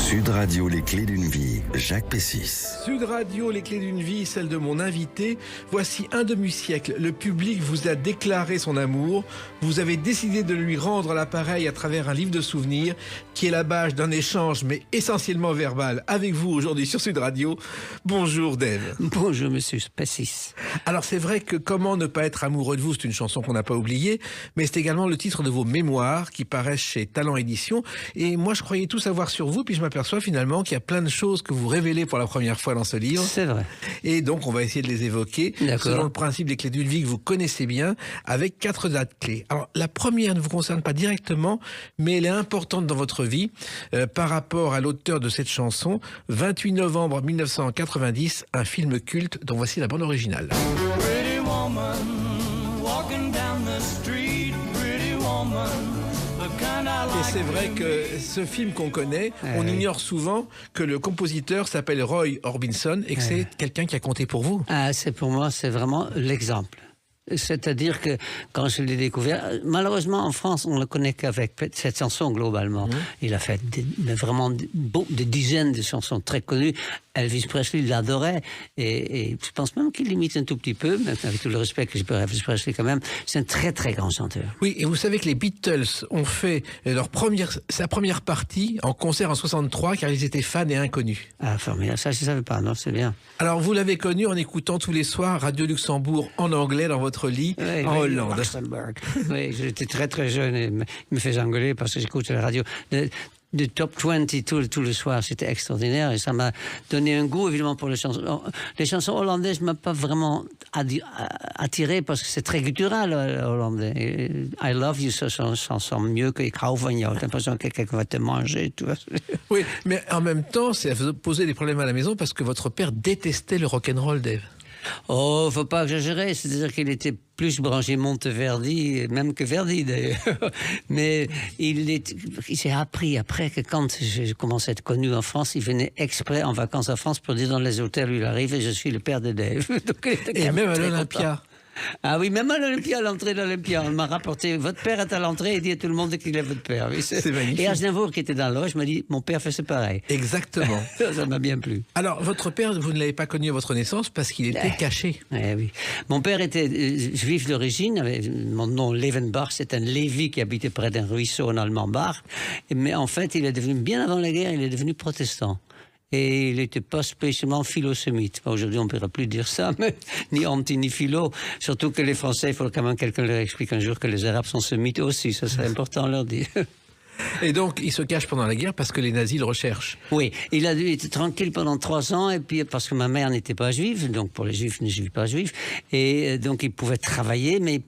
Sud Radio, les clés d'une vie, Jacques Pessis. Sud Radio, les clés d'une vie, celle de mon invité. Voici un demi-siècle. Le public vous a déclaré son amour. Vous avez décidé de lui rendre l'appareil à travers un livre de souvenirs qui est la base d'un échange, mais essentiellement verbal, avec vous aujourd'hui sur Sud Radio. Bonjour Dave. Bonjour Monsieur Pessis. Alors c'est vrai que Comment ne pas être amoureux de vous, c'est une chanson qu'on n'a pas oubliée, mais c'est également le titre de vos mémoires qui paraissent chez Talent Édition. Et moi je croyais tout savoir sur vous, puis je m'aperçois finalement qu'il y a plein de choses que vous révélez pour la première fois dans ce livre. C'est vrai. Et donc on va essayer de les évoquer selon le principe des clés d'une vie que vous connaissez bien, avec 4 dates clés. Alors la première ne vous concerne pas directement, mais elle est importante dans votre vie par rapport à l'auteur de cette chanson. 28 novembre 1990, un film culte dont voici la bande originale. Pretty woman, walking down the street, pretty woman, the kind I like. Et c'est vrai que ce film qu'on connaît, on ignore souvent que le compositeur s'appelle Roy Orbison et que c'est quelqu'un qui a compté pour vous. Ah, c'est pour moi, c'est vraiment l'exemple. C'est-à-dire que quand je l'ai découvert, malheureusement en France, on ne le connaît qu'avec cette chanson globalement. Il a fait vraiment des dizaines de chansons très connues. Elvis Presley l'adorait et je pense même qu'il l'imite un tout petit peu, mais avec tout le respect que j'ai pour Elvis Presley quand même. C'est un très très grand chanteur. Oui, et vous savez que les Beatles ont fait sa première partie en concert en 63 car ils étaient fans et inconnus. Ah, formidable. Ça, je ne savais pas, non, c'est bien. Alors, vous l'avez connu en écoutant tous les soirs Radio Luxembourg en anglais dans votre lit en Hollande. Oui, j'étais très très jeune et il me faisait engueuler parce que j'écoutais la radio. De Top 20 tout le soir, c'était extraordinaire et ça m'a donné un goût évidemment pour les chansons. Les chansons hollandaises ne m'ont pas vraiment attiré parce que c'est très guttural hollandais. Et I Love You, c'est une chanson mieux que Ik hou van jou. J'ai l'impression que quelqu'un va te manger. Tu vois. Oui, mais en même temps, ça vous posait des problèmes à la maison parce que votre père détestait le rock'n'roll, Dave. Oh, faut pas exagérer, c'est-à-dire qu'il était plus branché Monteverdi, même que Verdi d'ailleurs. Mais il s'est appris après que quand je commençais à être connu en France, il venait exprès en vacances en France pour dire dans les hôtels où il arrive et je suis le père de Dave. Donc, et même à l'Olympia. Ah oui, même à l'Olympia, à l'entrée de l'Olympia, on m'a rapporté, votre père est à l'entrée et dit à tout le monde qu'il est votre père. Oui, c'est magnifique. Et Aznavour, qui était dans la loge, m'a dit, mon père faisait pareil. Exactement. Ça m'a bien plu. Alors, votre père, vous ne l'avez pas connu à votre naissance parce qu'il était caché. Oui. Mon père était juif d'origine, mon nom Levenbach, c'est un Lévi qui habitait près d'un ruisseau en allemand Bach. Mais en fait, il est devenu, bien avant la guerre, il est devenu protestant. Et il n'était pas spécialement philosémite. Aujourd'hui, on ne pourra plus dire ça, mais ni anti ni philo. Surtout que les Français, il faut quand même que quelqu'un leur explique un jour que les Arabes sont sémites aussi. Ça, c'est important à leur dire. Et donc, il se cache pendant la guerre parce que les nazis le recherchent. Oui, il a dû être tranquille pendant 3 ans, et puis parce que ma mère n'était pas juive, donc pour les juifs, ne suis pas juif, et donc il pouvait travailler, mais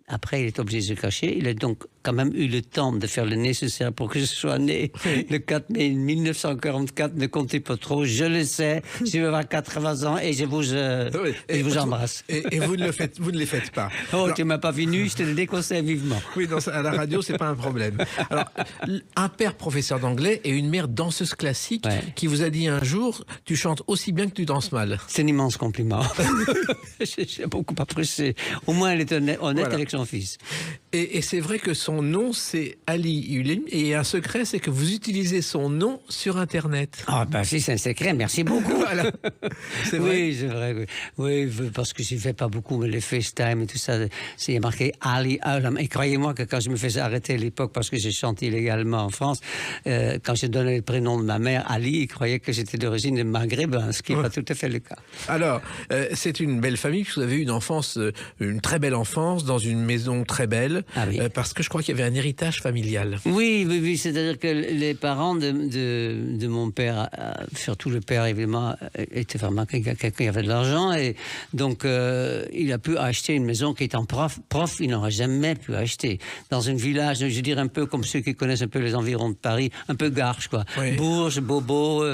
après, il est obligé de se cacher. Il a donc quand même eu le temps de faire le nécessaire pour que je sois né le 4 mai 1944. Ne comptez pas trop, je le sais. Je vais avoir 80 ans et je vous embrasse. Et vous ne les faites pas. Oh, alors, tu m'as pas vu nu, je te le déconseille vivement. Oui, à la radio, c'est pas un problème. Alors, un père professeur d'anglais et une mère danseuse classique qui vous a dit un jour, tu chantes aussi bien que tu danses mal. C'est un immense compliment. J'ai beaucoup apprécié. Au moins, elle est honnête avec son fils. Et c'est vrai que son nom, c'est Ali Ulim. Et un secret, c'est que vous utilisez son nom sur Internet. Ah, ben si, c'est un secret. Merci beaucoup. Voilà. C'est vrai. Oui, c'est vrai. Oui, parce que je ne fais pas beaucoup, mais les FaceTime et tout ça, c'est marqué Ali Ulim. Et croyez-moi que quand je me faisais arrêter à l'époque parce que j'ai chanté illégalement en France, quand je donnais le prénom de ma mère, Ali, ils croyaient que j'étais d'origine maghrébin, ce qui n'est pas tout à fait le cas. Alors, c'est une belle famille, puisque vous avez eu une très belle enfance, dans une maison très belle, parce que je crois qu'il y avait un héritage familial. Oui, c'est-à-dire que les parents de mon père, surtout le père évidemment, était vraiment quelqu'un qui avait de l'argent, et donc il a pu acheter une maison qui est en prof, il n'aurait jamais pu acheter. Dans un village, je dirais un peu comme ceux qui connaissent un peu les environs de Paris, un peu Garches, quoi. Oui. Bourges, Bobo,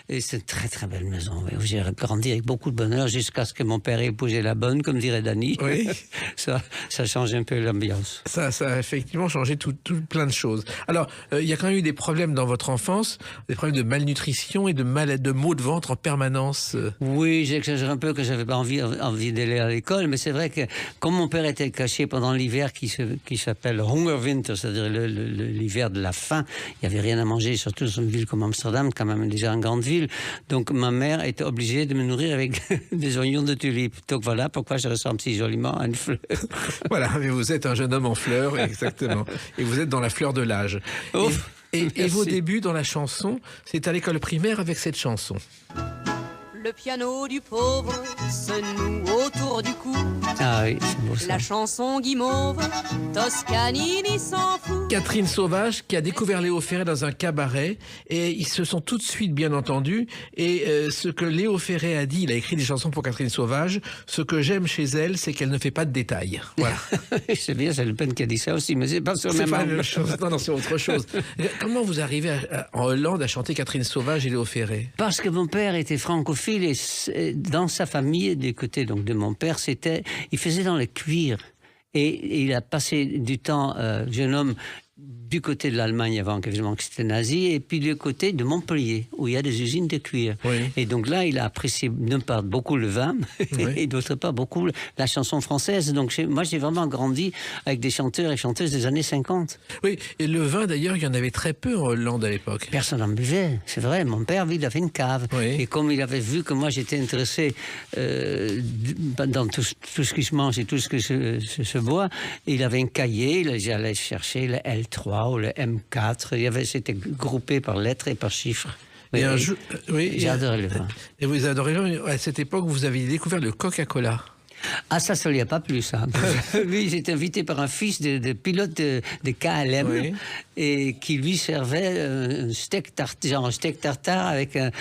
et c'est une très très belle maison. Où j'ai grandi avec beaucoup de bonheur jusqu'à ce que mon père ait épousé la bonne, comme dirait Dany. Oui. Ça change un peu l'ambiance. Ça effectivement. effectivement changé plein de choses. Alors, il y a quand même eu des problèmes dans votre enfance, des problèmes de malnutrition et de maux de ventre en permanence. Oui, j'exagère un peu que j'avais pas envie d'aller à l'école, mais c'est vrai que comme mon père était caché pendant l'hiver qui s'appelle Hungerwinter, c'est-à-dire l'hiver de la faim, il n'y avait rien à manger, surtout dans une ville comme Amsterdam, quand même déjà une grande ville. Donc ma mère était obligée de me nourrir avec des oignons de tulipe. Donc voilà pourquoi je ressemble si joliment à une fleur. Voilà, mais vous êtes un jeune homme en fleurs, exactement. Et vous êtes dans la fleur de l'âge. Et vos débuts dans la chanson, c'est à l'école primaire avec cette chanson. Le piano du pauvre se noue autour du cou. Ah oui, c'est beau ça. La chanson guimauve, Toscanini s'en fout. Catherine Sauvage qui a découvert Léo Ferré dans un cabaret et ils se sont tout de suite bien entendus et ce que Léo Ferré a dit, il a écrit des chansons pour Catherine Sauvage, ce que j'aime chez elle c'est qu'elle ne fait pas de détails. Voilà. C'est bien, c'est Le Pen qui a dit ça aussi, mais c'est pas sur le même pas la angle. même chose. Non, c'est autre chose. Comment vous arrivez en Hollande à chanter Catherine Sauvage et Léo Ferré? Parce que mon père était francophile et dans sa famille, du côté donc de mon père, il faisait dans le cuir. Et il a passé du temps, jeune homme, du côté de l'Allemagne avant qu'évidemment que c'était nazi, et puis du côté de Montpellier, où il y a des usines de cuir. Oui. Et donc là, il a apprécié d'une part beaucoup le vin, Oui. et d'autre part beaucoup la chanson française. Donc moi, j'ai vraiment grandi avec des chanteurs et chanteuses des années 50. Oui, et le vin d'ailleurs, il y en avait très peu en Hollande à l'époque. Personne n'en buvait, c'est vrai. Mon père, il avait une cave. Oui. Et comme il avait vu que moi, j'étais intéressé dans tout ce qui se mange et tout ce qui se boit, il avait un cahier, j'allais chercher le L3 ou le M4. C'était groupé par lettres et par chiffres. Et un Oui, jour, oui, j'ai adoré le vin. Et vous adorez le vin. À cette époque, vous aviez découvert le Coca-Cola. Ah, ça lui a pas plu, ça. Lui, j'étais invité par un fils de pilote de KLM Oui. et qui lui servait un steak tartare avec un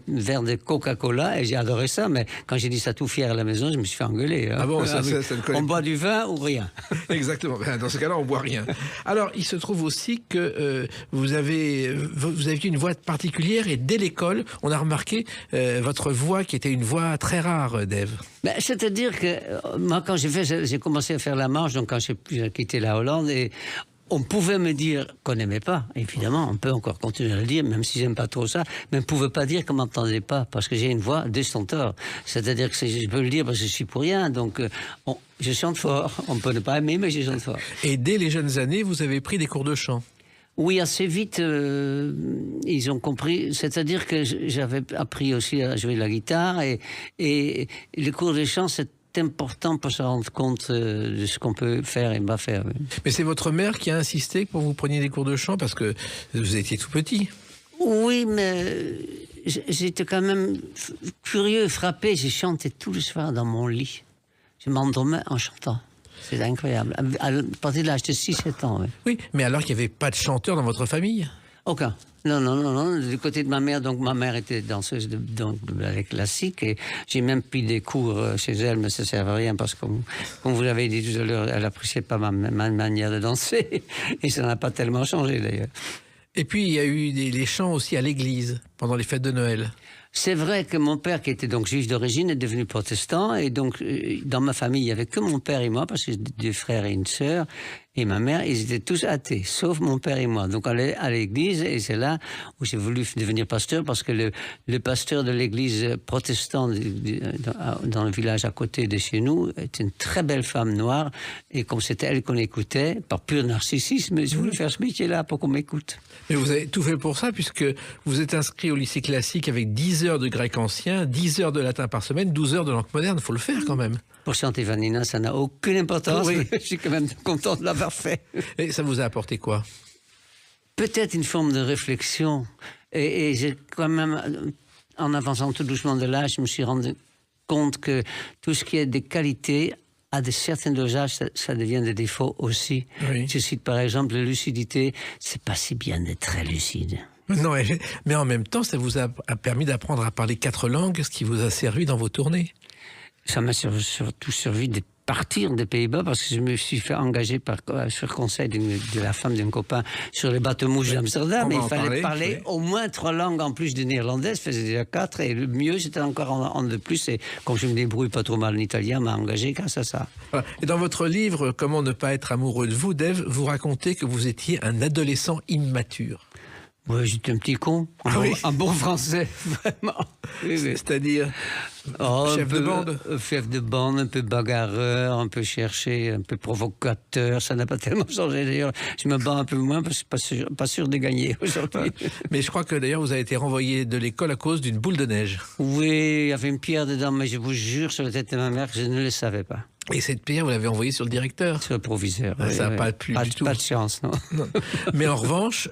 verre de Coca-Cola et j'ai adoré ça. Mais quand j'ai dit ça tout fier à la maison, je me suis fait engueuler. Hein. Ah bon, ça ne connaît On boit du vin ou rien. Exactement. Dans ce cas-là, on boit rien. Alors, il se trouve aussi que vous aviez une voix particulière et dès l'école, on a remarqué votre voix qui était une voix très rare, Dave. Ben, c'est-à-dire que moi, quand j'ai commencé à faire la marche, donc quand j'ai quitté la Hollande, et on pouvait me dire qu'on n'aimait pas, évidemment, on peut encore continuer à le dire, même si j'aime pas trop ça, mais on ne pouvait pas dire qu'on m'entendait pas, parce que j'ai une voix de stentor. C'est-à-dire que je peux le dire parce que je suis pour rien, donc je chante fort. On peut ne pas aimer, mais je chante fort. Et dès les jeunes années, vous avez pris des cours de chant. Oui, assez vite, ils ont compris. C'est-à-dire que j'avais appris aussi à jouer la guitare et les cours de chant, c'est important pour se rendre compte de ce qu'on peut faire et pas faire. Mais c'est votre mère qui a insisté pour que vous preniez des cours de chant parce que vous étiez tout petit. Oui, mais j'étais quand même curieux, frappé. J'ai chanté tout le soir dans mon lit. Je m'endormais en chantant. C'est incroyable. À partir de l'âge de 6-7 ans, oui. Oui, mais alors qu'il n'y avait pas de chanteur dans votre famille? Aucun. Non. Du côté de ma mère, donc ma mère était danseuse de ballet classique et j'ai même pris des cours chez elle, mais ça ne sert à rien parce que, comme vous l'avez dit tout à l'heure, elle n'appréciait pas ma manière de danser et ça n'a pas tellement changé d'ailleurs. Et puis, il y a eu les chants aussi à l'église pendant les fêtes de Noël. C'est vrai que mon père, qui était donc juif d'origine, est devenu protestant. Et donc, dans ma famille, il n'y avait que mon père et moi, parce que j'ai deux frères et une sœur. Et ma mère, ils étaient tous athées, sauf mon père et moi. Donc, on allait à l'église, et c'est là où j'ai voulu devenir pasteur, parce que le pasteur de l'église protestante dans le village à côté de chez nous était une très belle femme noire. Et comme c'était elle qu'on écoutait, par pur narcissisme, je voulais faire ce métier-là pour qu'on m'écoute. Mais vous avez tout fait pour ça, puisque vous êtes inscrit au lycée classique avec 10 heures de grec ancien, 10 heures de latin par semaine, 12 heures de langue moderne. Il faut le faire quand même. Pour chanter Vanina, ça n'a aucune importance. Oui. Je suis quand même content de l'avoir fait. Et ça vous a apporté quoi? Peut-être une forme de réflexion. Et j'ai quand même, en avançant tout doucement de l'âge, je me suis rendu compte que tout ce qui est des qualités, à de certains dosages, ça devient des défauts aussi. Oui. Je cite par exemple la lucidité. C'est pas si bien d'être très lucide. Non, mais en même temps, ça vous a permis d'apprendre à parler 4 langues, ce qui vous a servi dans vos tournées. Ça m'a surtout servi de partir des Pays-Bas parce que je me suis fait engager sur conseil de la femme d'un copain sur les bateaux-mouches d'Amsterdam. Et il fallait parler au moins 3 langues en plus du néerlandais. Je faisais déjà 4 et le mieux c'était encore en de plus. Et comme je me débrouille pas trop mal en italien, m'a engagé grâce à ça. Voilà. Et dans votre livre, Comment ne pas être amoureux de vous, Dave, vous racontez que vous étiez un adolescent immature. Oui, j'étais un petit con, en bon français, vraiment. Oui. C'est-à-dire chef de bande, un peu bagarreur, un peu cherché, un peu provocateur. Ça n'a pas tellement changé d'ailleurs. Je me bats un peu moins parce que je suis pas sûr de gagner aujourd'hui. Mais je crois que d'ailleurs vous avez été renvoyé de l'école à cause d'une boule de neige. Oui, il y avait une pierre dedans, mais je vous jure sur la tête de ma mère que je ne le savais pas. Et cette pierre, vous l'avez envoyée sur le directeur. Sur le proviseur. Ça n'a pas plu du tout. Pas de chance, non. Mais en revanche,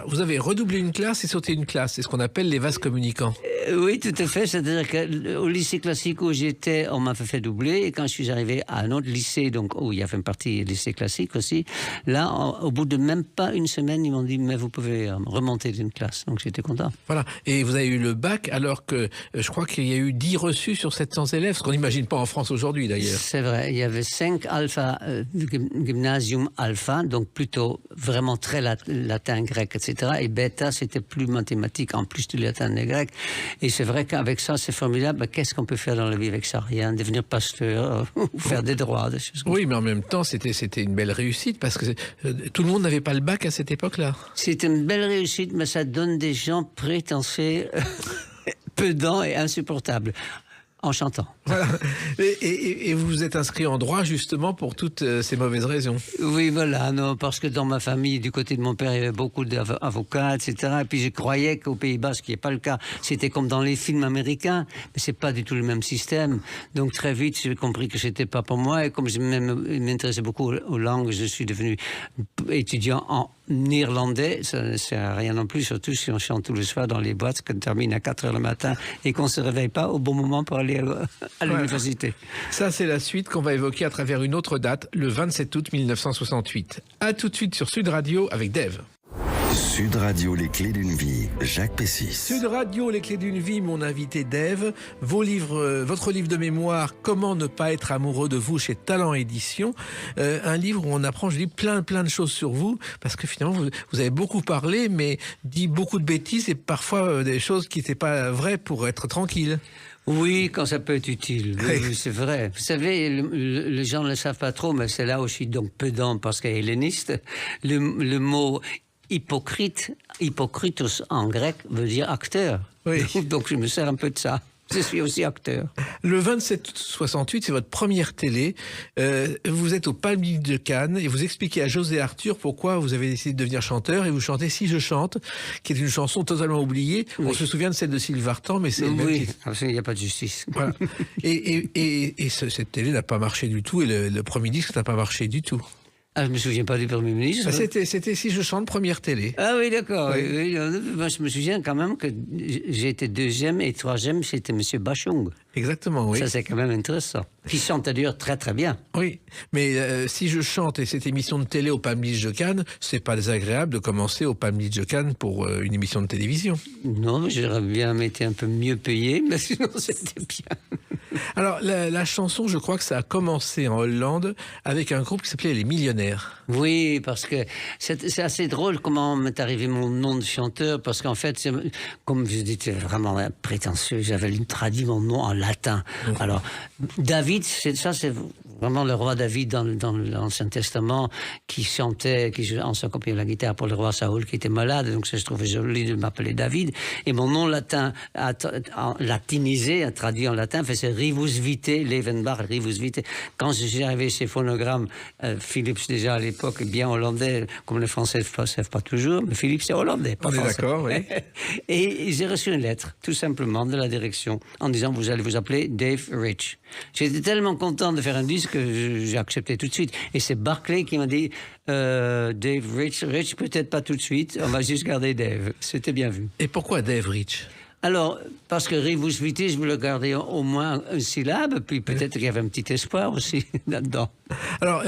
vous avez redoublé une classe et sauté une classe. C'est ce qu'on appelle les vases communicants. Oui, tout à fait. C'est-à-dire qu'au lycée classique où j'étais, on m'a fait doubler. Et quand je suis arrivé à un autre lycée, donc où il y avait une partie lycée classique aussi, là, au bout de même pas une semaine, ils m'ont dit, mais vous pouvez remonter d'une classe. Donc j'étais content. Voilà. Et vous avez eu le bac alors que je crois qu'il y a eu 10 reçus sur 700 élèves, ce qu'on n'imagine pas en France aujourd'hui d'ailleurs. C'est vrai. Il y avait 5 alpha, gymnasium alpha, donc plutôt vraiment très latin, grec, etc. Et bêta, c'était plus mathématique en plus du latin et grec. Et c'est vrai qu'avec ça, c'est formidable. Mais qu'est-ce qu'on peut faire dans la vie avec ça? Rien. Devenir pasteur, ou faire des droits, des choses comme ça. Oui, mais en même temps, c'était une belle réussite parce que tout le monde n'avait pas le bac à cette époque-là. C'est une belle réussite, mais ça donne des gens prétentieux, pedants et insupportables. En chantant. Voilà. Et vous vous êtes inscrit en droit justement pour toutes ces mauvaises raisons. Oui, voilà, non, parce que dans ma famille, du côté de mon père, il y avait beaucoup d'avocats, etc. Et puis je croyais qu'au Pays-Bas, ce qui n'est pas le cas, c'était comme dans les films américains, mais c'est pas du tout le même système. Donc très vite, j'ai compris que c'était pas pour moi. Et comme je m'intéressais beaucoup aux langues, je suis devenu étudiant en néerlandais. Ça ne sert à rien non plus, surtout si on chante tous les soirs dans les boîtes, qu'on termine à 4 heures le matin et qu'on ne se réveille pas au bon moment pour aller à l'université. Ça, c'est la suite qu'on va évoquer à travers une autre date, le 27 août 1968. À tout de suite sur Sud Radio avec Dave. Sud Radio, les clés d'une vie, Jacques Pessis. Sud Radio, les clés d'une vie, mon invité Dave. Votre livre de mémoire, Comment ne pas être amoureux de vous, chez Talent Édition. Un livre où on apprend, je dis, plein de choses sur vous, parce que finalement, vous avez beaucoup parlé, mais dit beaucoup de bêtises et parfois des choses qui n'étaient pas vraies pour être tranquille. Oui, quand ça peut être utile, oui, c'est vrai. Vous savez, les gens ne le savent pas trop, mais c'est là où je suis donc pédant parce qu'il est helléniste. Le mot hypocritos en grec veut dire acteur. Oui. Donc je me sers un peu de ça. Je suis aussi acteur. Le 27 août 68, c'est votre première télé. Vous êtes au Palmilles de Cannes et vous expliquez à José Arthur pourquoi vous avez décidé de devenir chanteur et vous chantez Si je chante, qui est une chanson totalement oubliée. Oui. On se souvient de celle de Sylvie Vartan, mais c'est le même titre. Il n'y a pas de justice. Voilà. Et cette télé n'a pas marché du tout et le premier disque n'a pas marché du tout. Ah, je me souviens pas du Premier ministre. C'était Si je chante, première télé. Ah oui, d'accord. Oui. Moi, je me souviens quand même que j'ai été 2e et 3e, c'était M. Bachung. Exactement, oui. Ça, c'est quand même intéressant. Qui chante d'ailleurs très très bien. Oui, mais Si je chante et cette émission de télé au Palmilles de Cannes, c'est pas désagréable de commencer au Palmilles de Cannes pour une émission de télévision. Non, mais j'aurais bien été un peu mieux payé, mais sinon c'était bien. Alors, la chanson, je crois que ça a commencé en Hollande avec un groupe qui s'appelait Les Millionnaires. Oui, parce que c'est assez drôle comment m'est arrivé mon nom de chanteur, parce qu'en fait, comme je dis, c'est vraiment prétentieux, j'avais traduit mon nom en latin. Alors, David, c'est vraiment le roi David dans l'Ancien Testament, qui chantait, qui jouait en s'accompagnant la guitare pour le roi Saoul qui était malade, donc ça, je trouvais joli de m'appeler David. Et mon nom latin, latinisé, traduit en latin, c'est Rivus Vitae, Levenbach, Rivus Vitae. Quand je suis arrivé chez Phonogramme, Philips, déjà à l'époque, bien hollandais, comme les Français ne savent pas toujours, mais Philips, c'est hollandais. On est d'accord, oui. Et j'ai reçu une lettre, tout simplement, de la direction, en disant, vous allez vous appeler Dave Rich. J'étais tellement content de faire un disque que j'ai accepté tout de suite. Et c'est Barclay qui m'a dit, Dave Rich, peut-être pas tout de suite, on va juste garder Dave. C'était bien vu. Et pourquoi Dave Rich ? Alors, parce que Rivus Vitae, je voulais garder au moins une syllabe, puis peut-être qu'il y avait un petit espoir aussi là-dedans. Alors,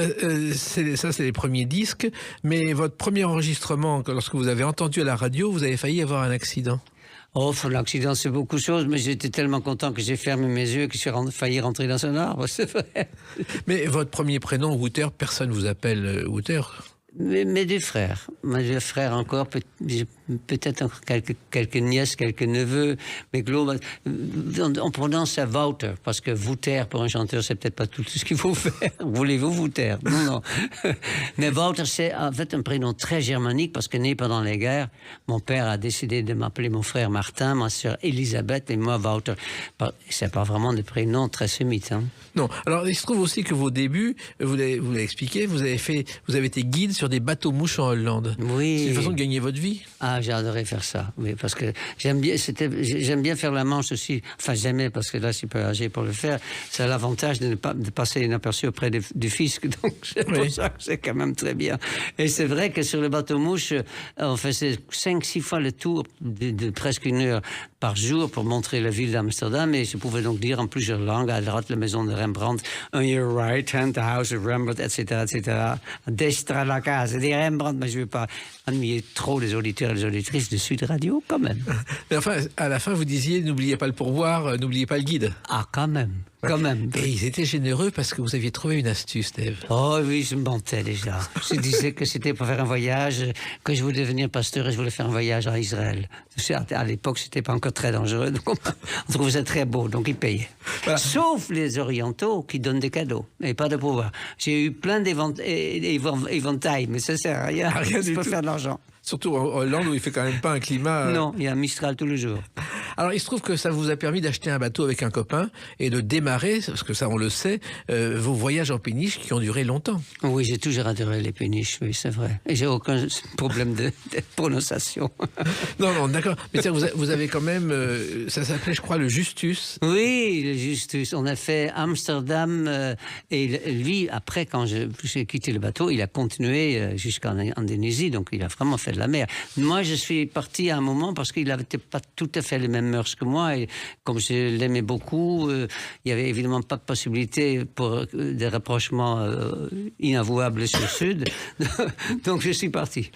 ça, c'est les premiers disques, mais votre premier enregistrement, lorsque vous avez entendu à la radio, vous avez failli avoir un accident. Oh, l'accident, c'est beaucoup de choses, mais j'étais tellement content que j'ai fermé mes yeux que j'ai failli rentrer dans un arbre, c'est vrai. Mais votre premier prénom, Wouter, personne vous appelle Wouter? Mes deux frères. Mes deux frères encore, peut-être encore quelques nièces, quelques neveux, mais globalement, on prononce ça Wouter, parce que Wouter, pour un chanteur, c'est peut-être pas tout ce qu'il faut faire. Voulez-vous Wouter? Non. Mais Wouter, c'est en fait un prénom très germanique, parce que né pendant les guerres, mon père a décidé de m'appeler mon frère Martin, ma sœur Elisabeth et moi Wouter. C'est pas vraiment des prénoms très sémites, hein. Non. Alors, il se trouve aussi que vos débuts, vous l'avez expliqué, vous avez été guide sur des bateaux-mouches en Hollande. Oui. C'est une façon de gagner votre vie? Ah, j'ai adoré faire ça, oui, parce que j'aime bien faire la Manche aussi. Enfin, j'aimais, parce que là, je suis pas âgé pour le faire. C'est l'avantage de passer inaperçu auprès du fisc, donc c'est pour ça que c'est quand même très bien. Et c'est vrai que sur le bateau-mouche, on faisait 5-6 fois le tour de presque 1 heure par jour pour montrer la ville d'Amsterdam, et je pouvais donc dire en plusieurs langues, à droite la maison de Rembrandt, on your right hand, the house of Rembrandt, etc. Destra la casa de Rembrandt, mais je ne veux pas ennuyer trop les auditeurs et les auditrices de Sud Radio, quand même. Mais enfin, à la fin, vous disiez, n'oubliez pas le pourboire, n'oubliez pas le guide. Ah, quand même. Et ils étaient généreux parce que vous aviez trouvé une astuce, Dave. Oh oui, je me mentais déjà. Je disais que c'était pour faire un voyage, que je voulais devenir pasteur et je voulais faire un voyage à Israël. À l'époque, c'était pas encore très dangereux, donc on trouvait ça très beau, donc ils payaient. Voilà. Sauf les orientaux qui donnent des cadeaux, et pas de pouvoir. J'ai eu plein d'éventails, mais ça sert à rien. Je peux faire de l'argent. Surtout en Hollande où il fait quand même pas un climat... Non, il y a un Mistral tous les jours. Alors il se trouve que ça vous a permis d'acheter un bateau avec un copain et de démarrer, parce que ça on le sait, vos voyages en péniche qui ont duré longtemps. Oui, j'ai toujours adoré les péniches, oui, c'est vrai. Et j'ai aucun problème de prononciation. Non, d'accord. Mais ça, vous avez quand même... ça s'appelait, je crois, le Justus. Oui, le Justus. On a fait Amsterdam et lui, après, quand j'ai quitté le bateau, il a continué jusqu'en Indonésie, donc il a vraiment fait de la mer. Moi, je suis parti à un moment parce qu'il n'avait pas tout à fait les mêmes mœurs que moi, et comme je l'aimais beaucoup, il n'y avait évidemment pas de possibilité pour des rapprochements inavouables sur le sud, donc je suis parti.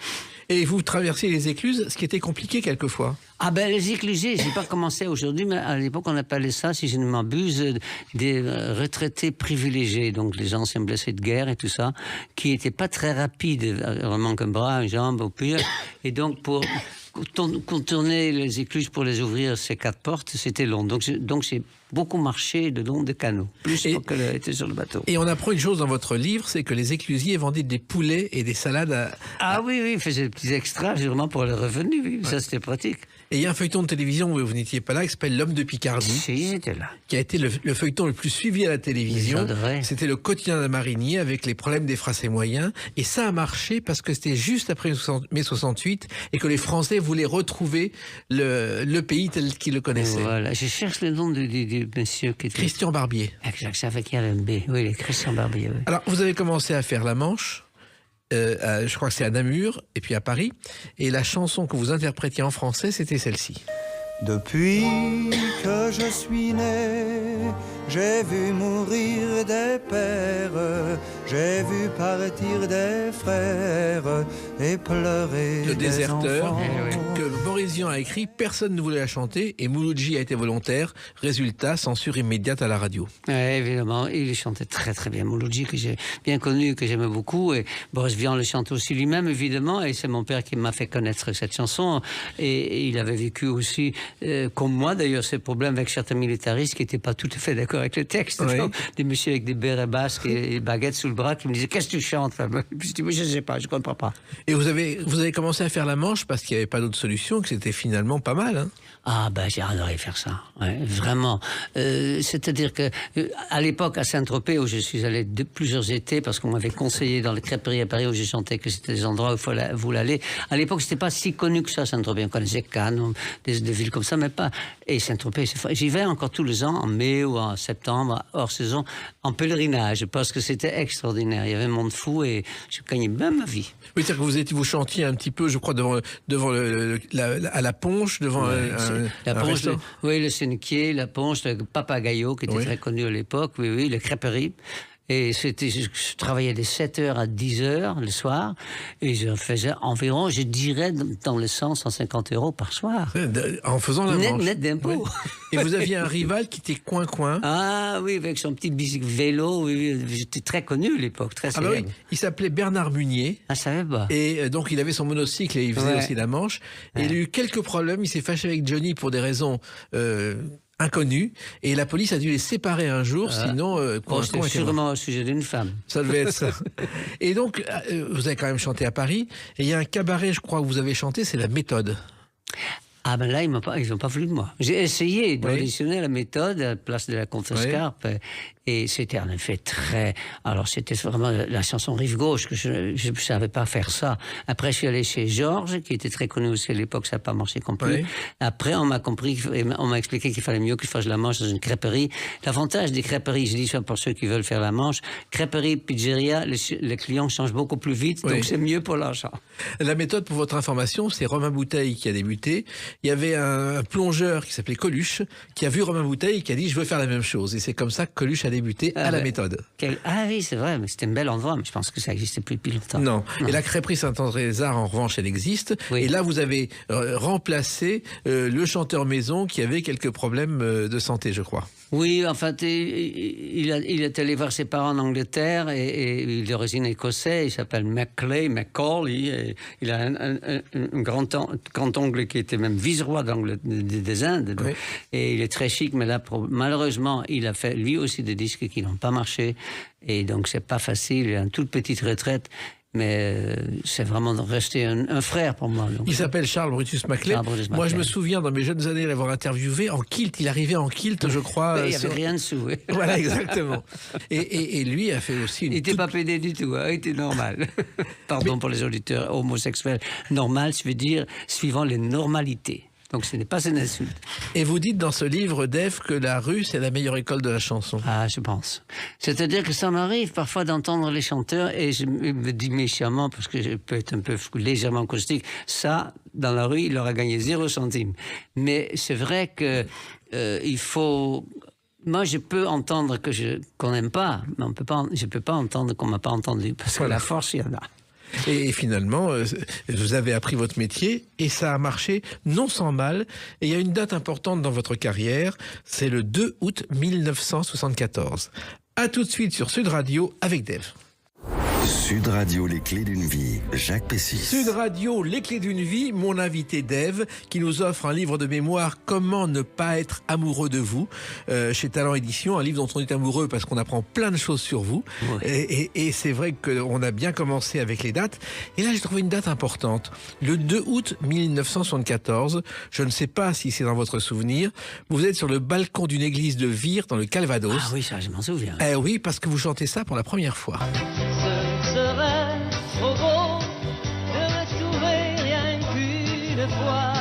Et vous traversiez les écluses, ce qui était compliqué quelquefois. Ah ben les éclusés, j'ai pas commencé aujourd'hui, mais à l'époque on appelait ça, si je ne m'abuse, des retraités privilégiés, donc les anciens blessés de guerre et tout ça, qui étaient pas très rapides, vraiment qu'un bras, une jambe au pire, et donc pour contourner les écluses pour les ouvrir, ces 4 portes, c'était long. Donc j'ai beaucoup marché le long des canaux, plus que était sur le bateau. Et on apprend une chose dans votre livre, c'est que les éclusiers vendaient des poulets et des salades Ah oui, ils faisaient des petits extras, vraiment pour les revenus, oui. Ça c'était pratique. Et il y a un feuilleton de télévision où vous n'étiez pas là, qui s'appelle L'Homme de Picardie. Si, j'étais là. Qui a été le feuilleton le plus suivi à la télévision. C'était le quotidien d'un marinier avec les problèmes des Français moyens. Et ça a marché parce que c'était juste après mai 68 et que les Français voulaient retrouver le pays tel qu'ils le connaissaient. Voilà, je cherche le nom du monsieur qui était... Christian Barbier. Exact, ça fait qu'il y avait un B. Oui, Christian Barbier. Oui. Alors, vous avez commencé à faire la Manche. Je crois que c'est à Namur et puis à Paris. Et la chanson que vous interprétiez en français, c'était celle-ci. Depuis que je suis né, j'ai vu mourir des pères, j'ai vu partir des frères et pleurer Le des Déserteur, enfants. que Boris Vian a écrit, personne ne voulait la chanter et Mouloudji a été volontaire. Résultat, censure immédiate à la radio. Oui, évidemment, il chantait très très bien. Mouloudji, que j'ai bien connu, que j'aimais beaucoup, et Boris Vian le chante aussi lui-même, évidemment, et c'est mon père qui m'a fait connaître cette chanson, et il avait vécu aussi... comme moi d'ailleurs, ces problèmes avec certains militaristes qui n'étaient pas tout à fait d'accord avec le texte. Oui. Des messieurs avec des bérets basques et des baguettes sous le bras qui me disaient « Qu'est-ce que tu chantes ?» Je dis « Je ne sais pas, je ne comprends pas. » Et vous avez commencé à faire la Manche parce qu'il n'y avait pas d'autre solution, que c'était finalement pas mal. Hein. Ah ben j'ai adoré faire ça, ouais, vraiment. C'est-à-dire que à l'époque à Saint-Tropez où je suis allé plusieurs étés parce qu'on m'avait conseillé dans les crêperies à Paris où j'ai chanté que c'était des endroits où il voulait aller. À l'époque c'était pas si connu que ça Saint-Tropez. On connaissait Cannes, des villes comme ça, mais pas. Et Saint-Tropez, j'y vais encore tous les ans en mai ou en septembre hors saison en pèlerinage parce que c'était extraordinaire. Il y avait un monde fou et je gagnais même ma vie. Oui, c'est-à-dire que vous chantiez un petit peu, je crois, devant à la Ponche, devant la un Ponche, restaurant. le Sénéquier, la Ponche, le Papagayo, qui était très connu à l'époque, oui, les crêperies. Et je travaillais de 7h à 10h le soir, et je faisais environ, je dirais, dans le sens 150 € par soir. En faisant la manche. Net d'impôts. Et vous aviez un rival qui était coin-coin. Ah oui, avec son petit bicycle vélo, oui, j'étais très connu à l'époque, très célèbre. Ah bah oui, il s'appelait Bernard Munier. Ah, je savais pas. Et donc il avait son monocycle et il faisait aussi la manche. Et il a eu quelques problèmes, il s'est fâché avec Johnny pour des raisons inconnues. Et la police a dû les séparer un jour, sinon... c'était sûrement au sujet d'une femme. Ça devait être ça. Et donc, vous avez quand même chanté à Paris. Et il y a un cabaret, je crois, où vous avez chanté, c'est La Méthode. Ah ben là, ils n'ont pas voulu de moi. J'ai essayé d'auditionner La Méthode à la place de la Contrescarpe. Et c'était en effet très... Alors c'était vraiment la chanson Rive Gauche, que je ne savais pas faire ça. Après, je suis allé chez Georges, qui était très connu aussi à l'époque, ça n'a pas marché compris. Après, on m'a expliqué qu'il fallait mieux que je fasse la manche dans une crêperie. L'avantage des crêperies, je dis ça pour ceux qui veulent faire la manche, crêperie, pizzeria, les clients changent beaucoup plus vite, donc c'est mieux pour l'argent. La Méthode, pour votre information, c'est Romain Bouteille qui a débuté. Il y avait un plongeur qui s'appelait Coluche, qui a vu Romain Bouteille et qui a dit « je veux faire la même chose ». Et c'est comme ça que Coluche a débuté à La Méthode. Ah oui, c'est vrai, mais c'était un bel endroit, mais je pense que ça n'existait plus depuis longtemps. Non. Et la crêperie Saint-André-les-Arts, en revanche, elle existe. Et là, vous avez remplacé le chanteur maison qui avait quelques problèmes de santé, je crois. Oui, en fait, il est allé voir ses parents en Angleterre et il est d'origine écossaise. Il s'appelle McCall. Il a un grand-oncle qui était même vice-roi des Indes. Donc, et il est très chic, mais là, malheureusement, il a fait lui aussi des disques qui n'ont pas marché. Et donc, c'est pas facile. Il a une toute petite retraite. Mais c'est vraiment resté un frère pour moi. Donc. Il s'appelle Charles Brutus Maclay. Moi, je me souviens dans mes jeunes années l'avoir interviewé en kilt. Il arrivait en kilt, je crois. Il n'y avait rien dessous. Oui. Voilà, exactement. Et lui a fait aussi une... Il n'était pas pédé du tout, il était normal. Pardon pour les auditeurs homosexuels. Normal, je veux dire, suivant les normalités. Donc ce n'est pas une insulte. Et vous dites dans ce livre, Dave, que la rue, c'est la meilleure école de la chanson. Ah, je pense. C'est-à-dire que ça m'arrive parfois d'entendre les chanteurs et je me dis méchamment, parce que je peux être un peu légèrement caustique, ça, dans la rue, il aura gagné 0 centime. Mais c'est vrai que il faut... Moi, je peux entendre qu'on n'aime pas, mais je ne peux pas entendre qu'on ne m'a pas entendu, parce que la force, il y en a. Et finalement, vous avez appris votre métier et ça a marché non sans mal. Et il y a une date importante dans votre carrière, c'est le 2 août 1974. À tout de suite sur Sud Radio avec Dave. Sud Radio, les clés d'une vie, Jacques Pessis. Sud Radio, les clés d'une vie, mon invité Dave, qui nous offre un livre de mémoire, Comment ne pas être amoureux de vous, chez Talent Édition, un livre dont on est amoureux parce qu'on apprend plein de choses sur vous. Ouais. Et c'est vrai qu'on a bien commencé avec les dates. Et là, j'ai trouvé une date importante. Le 2 août 1974, je ne sais pas si c'est dans votre souvenir, vous êtes sur le balcon d'une église de Vire, dans le Calvados. Ah oui, ça, je m'en souviens. Oui, parce que vous chantez ça pour la première fois. Ce serait trop beau de retrouver rien qu'une fois.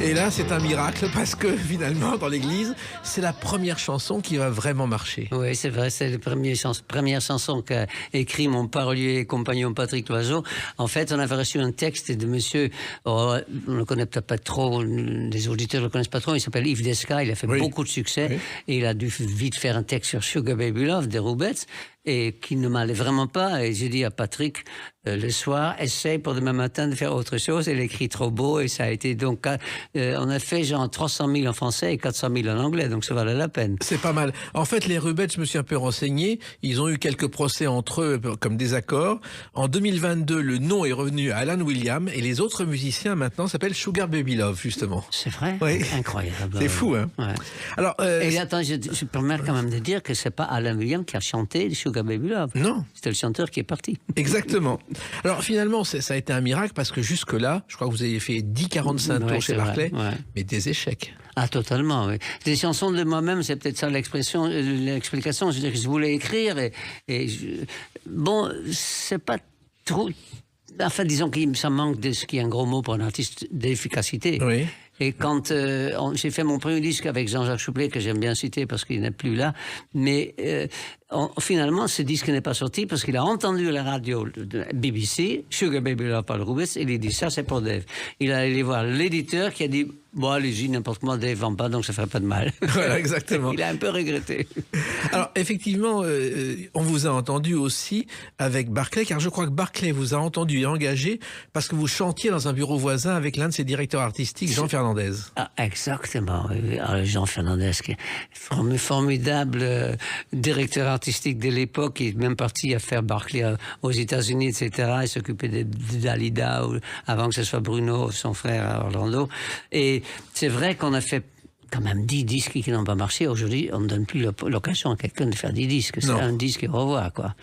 Et là, c'est un miracle parce que finalement, dans l'église, c'est la première chanson qui va vraiment marcher. Oui, c'est vrai, c'est la première chanson qu'a écrit mon parolier et compagnon Patrick Loiseau. En fait, on avait reçu un texte de monsieur, on ne le connaît peut-être pas trop, les auditeurs ne le connaissent pas trop, il s'appelle Yves Desca, il a fait beaucoup de succès et il a dû vite faire un texte sur Sugar Baby Love des Roubettes et qui ne m'allait vraiment pas. Et j'ai dit à Patrick, le soir, essaye pour demain matin de faire autre chose. Elle écrit trop beau et ça a été donc... on a fait genre 300 000 en français et 400 000 en anglais, donc ça valait la peine. C'est pas mal. En fait, les Rubettes, je me suis un peu renseigné, ils ont eu quelques procès entre eux comme désaccords. En 2022, le nom est revenu à Alan Williams et les autres musiciens maintenant s'appellent Sugar Baby Love, justement. C'est vrai? Oui. Incroyable. C'est fou, hein? Ouais. Alors, et attends, je permets quand même de dire que c'est pas Alan Williams qui a chanté Sugar Baby Love. Non. C'était le chanteur qui est parti. Exactement. Alors finalement, ça a été un miracle parce que jusque-là, je crois que vous avez fait 10-45 tours chez Barclay, mais des échecs. Ah, totalement, oui. Des chansons de moi-même, c'est peut-être ça l'explication. Je veux dire que je voulais écrire bon, c'est pas trop... Enfin, disons que ça manque de ce qui est un gros mot pour un artiste, d'efficacité. Oui. Et quand j'ai fait mon premier disque avec Jean-Jacques Chouplet, que j'aime bien citer parce qu'il n'est plus là, mais finalement, ce disque n'est pas sorti parce qu'il a entendu la radio de BBC, Sugar Baby Love Paul Rubens, et il a dit ça c'est pour Dave. Il est allé voir l'éditeur qui a dit bon, allez-y, n'importe comment, Dave vend pas, donc ça ferait pas de mal. Voilà, exactement. Il a un peu regretté. Alors, effectivement, on vous a entendu aussi avec Barclay, car je crois que Barclay vous a entendu et engagé parce que vous chantiez dans un bureau voisin avec l'un de ses directeurs artistiques, Jean Fernandez. Ah, exactement. Oui. Alors, Jean Fernandez, qui est formidable directeur artistique de l'époque, il est même parti à faire Barclay aux États-Unis, etc. Il s'occupait de Dalida avant que ce soit Bruno, son frère à Orlando. Et c'est vrai qu'on a fait quand même 10 disques qui n'ont pas marché. Aujourd'hui, on ne donne plus l'occasion à quelqu'un de faire 10 disques. C'est un disque et au revoir, quoi.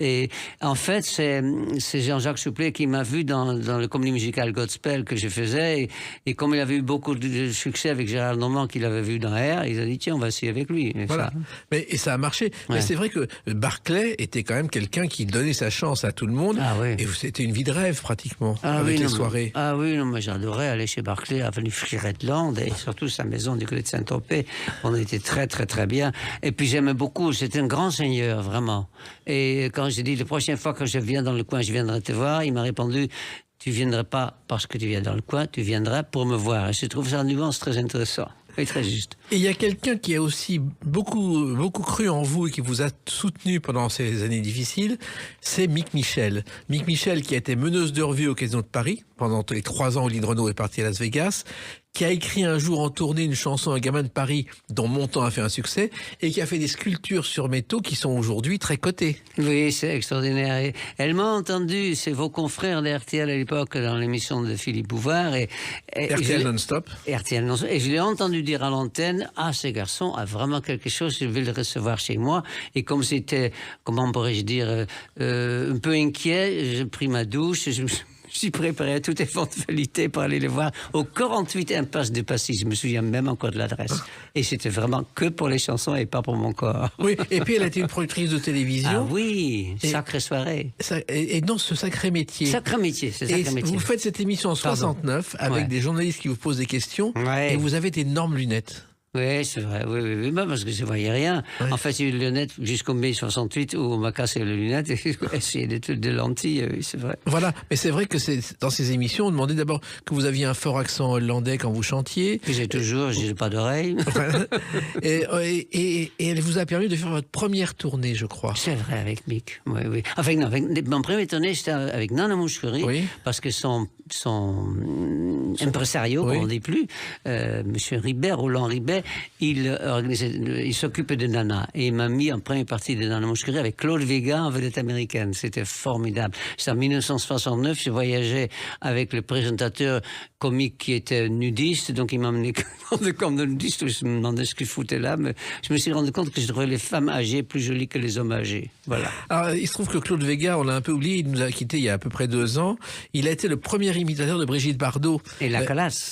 Et en fait, c'est Jean-Jacques Chouplet qui m'a vu dans le comédie musicale Godspell que je faisais. Et comme il avait eu beaucoup de succès avec Gérald Normand, qu'il avait vu dans Air, il a dit tiens, on va essayer avec lui. Et voilà. Et ça a marché. Ouais. Mais c'est vrai que Barclay était quand même quelqu'un qui donnait sa chance à tout le monde. Ah, oui. Et c'était une vie de rêve, pratiquement, avec les soirées. Ah oui, non, mais j'adorais aller chez Barclay, avenue Friretland, et surtout sa maison du côté de Saint-Tropez. On était très, très, très bien. Et puis j'aimais beaucoup. C'était un grand seigneur, vraiment. Et quand j'ai dit la prochaine fois que je viens dans le coin, je viendrai te voir, il m'a répondu tu viendrais pas parce que tu viens dans le coin, tu viendras pour me voir. Et je trouve ça en nuance très intéressant. Et très juste. Et il y a quelqu'un qui a aussi beaucoup cru en vous et qui vous a soutenu pendant ces années difficiles, c'est Mick Michel. Mick Michel qui a été meneuse de revue au Casino de Paris pendant les 3 ans où Lynn Renaud est parti à Las Vegas, qui a écrit un jour en tournée une chanson Un gamin de Paris dont Montand a fait un succès et qui a fait des sculptures sur métaux qui sont aujourd'hui très cotées. Oui, c'est extraordinaire. Et elle m'a entendu, c'est vos confrères d'RTL à l'époque dans l'émission de Philippe Bouvard. Et RTL non-stop. RTL non-stop. Et je l'ai entendu dire à l'antenne, ce garçon a vraiment quelque chose, je vais le recevoir chez moi. Et comme c'était, comment pourrais-je dire, un peu inquiet, j'ai pris ma douche, je suis préparé à toute éventualité pour aller le voir au 48 impasse de Passy. Je me souviens même encore de l'adresse. Et c'était vraiment que pour les chansons et pas pour mon corps. Oui, et puis elle a été une productrice de télévision. Ah oui, sacrée soirée. Et non, ce sacré métier. Sacré métier, c'est sacré métier. Vous faites cette émission en 69 avec des journalistes qui vous posent des questions et vous avez d'énormes lunettes. Oui, c'est vrai, oui, parce que je ne voyais rien. Ouais. En fait, j'ai eu les lunettes jusqu'au mai 68 où on m'a cassé les lunettes et j'ai essayé des lentilles, oui, c'est vrai. Voilà, mais c'est vrai que dans ces émissions, on demandait d'abord que vous aviez un fort accent hollandais quand vous chantiez. Que j'ai pas d'oreille. et elle vous a permis de faire votre première tournée, je crois. C'est vrai, avec Mick, oui. Enfin, non, mon premier tournée, c'était avec Nana Mouskouri, parce que son impresario, on ne dit plus, Monsieur Ribet, Roland Ribet, il s'occupait de Nana et il m'a mis en première partie de Nana Mouskouri avec Claude Vega en vedette américaine. C'était formidable. C'est en 1969, je voyageais avec le présentateur comique qui était nudiste, donc il m'a amené comme nudiste. Je me demandais ce qu'il foutait là, mais je me suis rendu compte que je trouvais les femmes âgées plus jolies que les hommes âgés. Voilà. Alors, il se trouve que Claude Vega, on l'a un peu oublié, il nous a quittés il y a à peu près 2 ans. Il a été le premier imitateur de Brigitte Bardot. Et la Calas.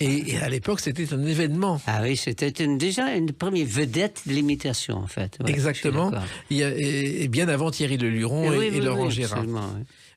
Et à l'époque, c'était un événement. Ah oui, c'était déjà une première vedette de l'imitation, en fait. Ouais, exactement. Et bien avant Thierry Leluron et Laurent Gérard. Oui.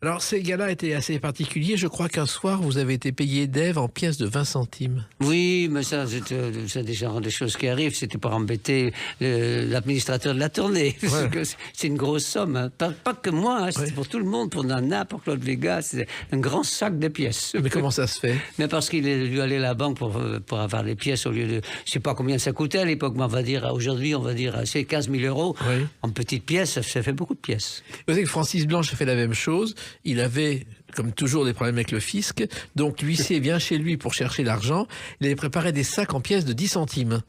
Alors, ces gars-là étaient assez particuliers. Je crois qu'un soir, vous avez été payé d'Ève en pièces de 20 centimes. Oui, mais ça, c'est des choses qui arrivent. C'était pour embêter l'administrateur de la tournée. Ouais. C'est une grosse somme. Hein. Pas que moi, hein. C'était pour tout le monde, pour Nana, pour Claude Vega. C'est un grand sac de pièces. Mais comment ça se fait? Mais parce qu'il est dû aller à la banque pour avoir les pièces au lieu de... Je sais pas combien ça coûtait à l'époque, mais aujourd'hui, on va dire, c'est 15 000 euros. Oui. En petites pièces, ça fait beaucoup de pièces. Vous savez que Francis Blanche a fait la même chose. Il avait, comme toujours, des problèmes avec le fisc. Donc, l'huissier vient chez lui pour chercher l'argent. Il avait préparé des sacs en pièces de 10 centimes.